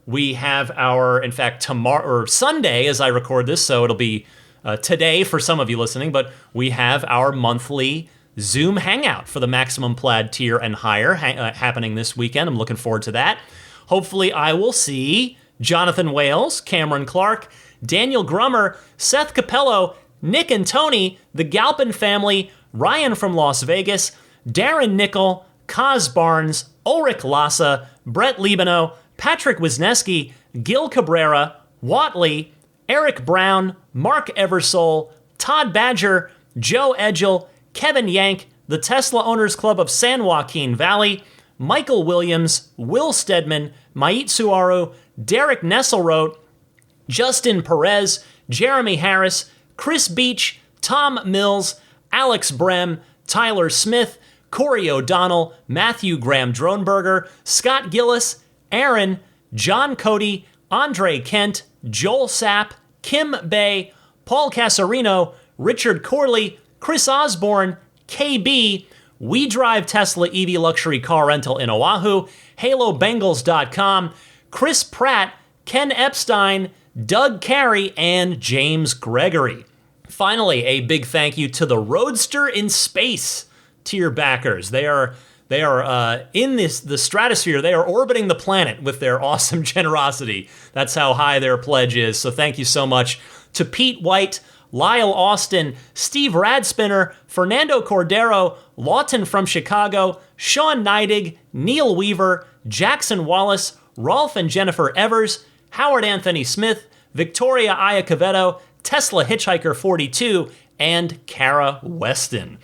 We have in fact, tomorrow, or Sunday as I record this, so it'll be today for some of you listening, but we have our monthly Zoom hangout for the Maximum Plaid tier and higher happening this weekend. I'm looking forward to that. Hopefully I will see Jonathan Wales, Cameron Clark, Daniel Grummer, Seth Capello, Nick and Tony, the Galpin family, Ryan from Las Vegas, Darren Nickel, Kaz Barnes, Ulrich Lassa, Brett Libano, Patrick Wisniewski, Gil Cabrera, Watley, Eric Brown, Mark Eversole, Todd Badger, Joe Edgel, Kevin Yank, the Tesla Owners Club of San Joaquin Valley, Michael Williams, Will Stedman, Mait Suaru, Derek Nesselrote, Justin Perez, Jeremy Harris, Chris Beach, Tom Mills, Alex Brem, Tyler Smith, Corey O'Donnell, Matthew Graham Dronberger, Scott Gillis, Aaron, John Cody, Andre Kent, Joel Sapp, Kim Bay, Paul Casarino, Richard Corley, Chris Osborne, KB, We Drive Tesla EV Luxury Car Rental in Oahu, HaloBengals.com, Chris Pratt, Ken Epstein, Doug Carey, and James Gregory. Finally, a big thank you to the Roadster in Space tier backers. They are in the stratosphere. They are orbiting the planet with their awesome generosity. That's how high their pledge is. So thank you so much to Pete White, Lyle Austin, Steve Radspinner, Fernando Cordero, Lawton from Chicago, Sean Neidig, Neil Weaver, Jackson Wallace, Rolf and Jennifer Evers, Howard Anthony Smith, Victoria Iacovetto, Tesla Hitchhiker 42, and Kara Weston.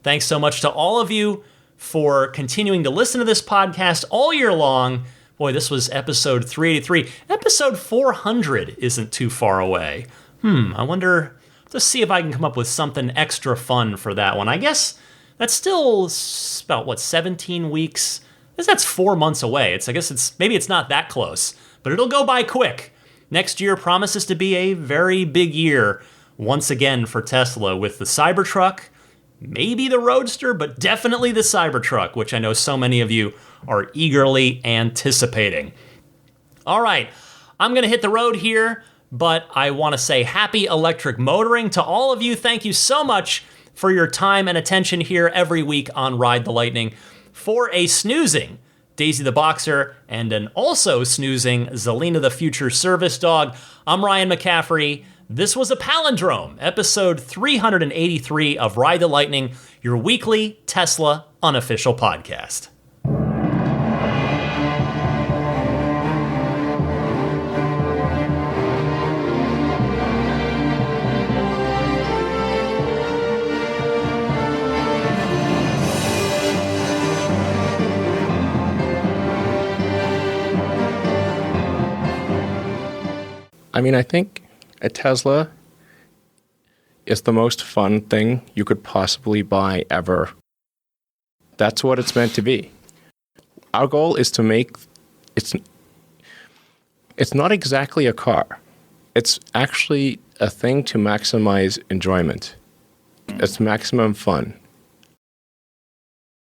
Thanks so much to all of you for continuing to listen to this podcast all year long. Boy, this was episode 383. Episode 400 isn't too far away. I wonder, let's see if I can come up with something extra fun for that one. I guess that's still about, 17 weeks? That's 4 months away. Maybe it's not that close, but it'll go by quick. Next year promises to be a very big year once again for Tesla with the Cybertruck, maybe the Roadster, but definitely the Cybertruck, which I know so many of you are eagerly anticipating. All right, I'm going to hit the road here, but I want to say happy electric motoring to all of you. Thank you so much for your time and attention here every week on Ride the Lightning. For a snoozing Daisy the Boxer and an also snoozing Zelina the Future Service Dog, I'm Ryan McCaffrey. This was a palindrome, episode 383 of Ride the Lightning, your weekly Tesla unofficial podcast. I mean, I think a Tesla is the most fun thing you could possibly buy ever. That's what it's meant to be. Our goal is to make it's not exactly a car. It's actually a thing to maximize enjoyment. It's maximum fun.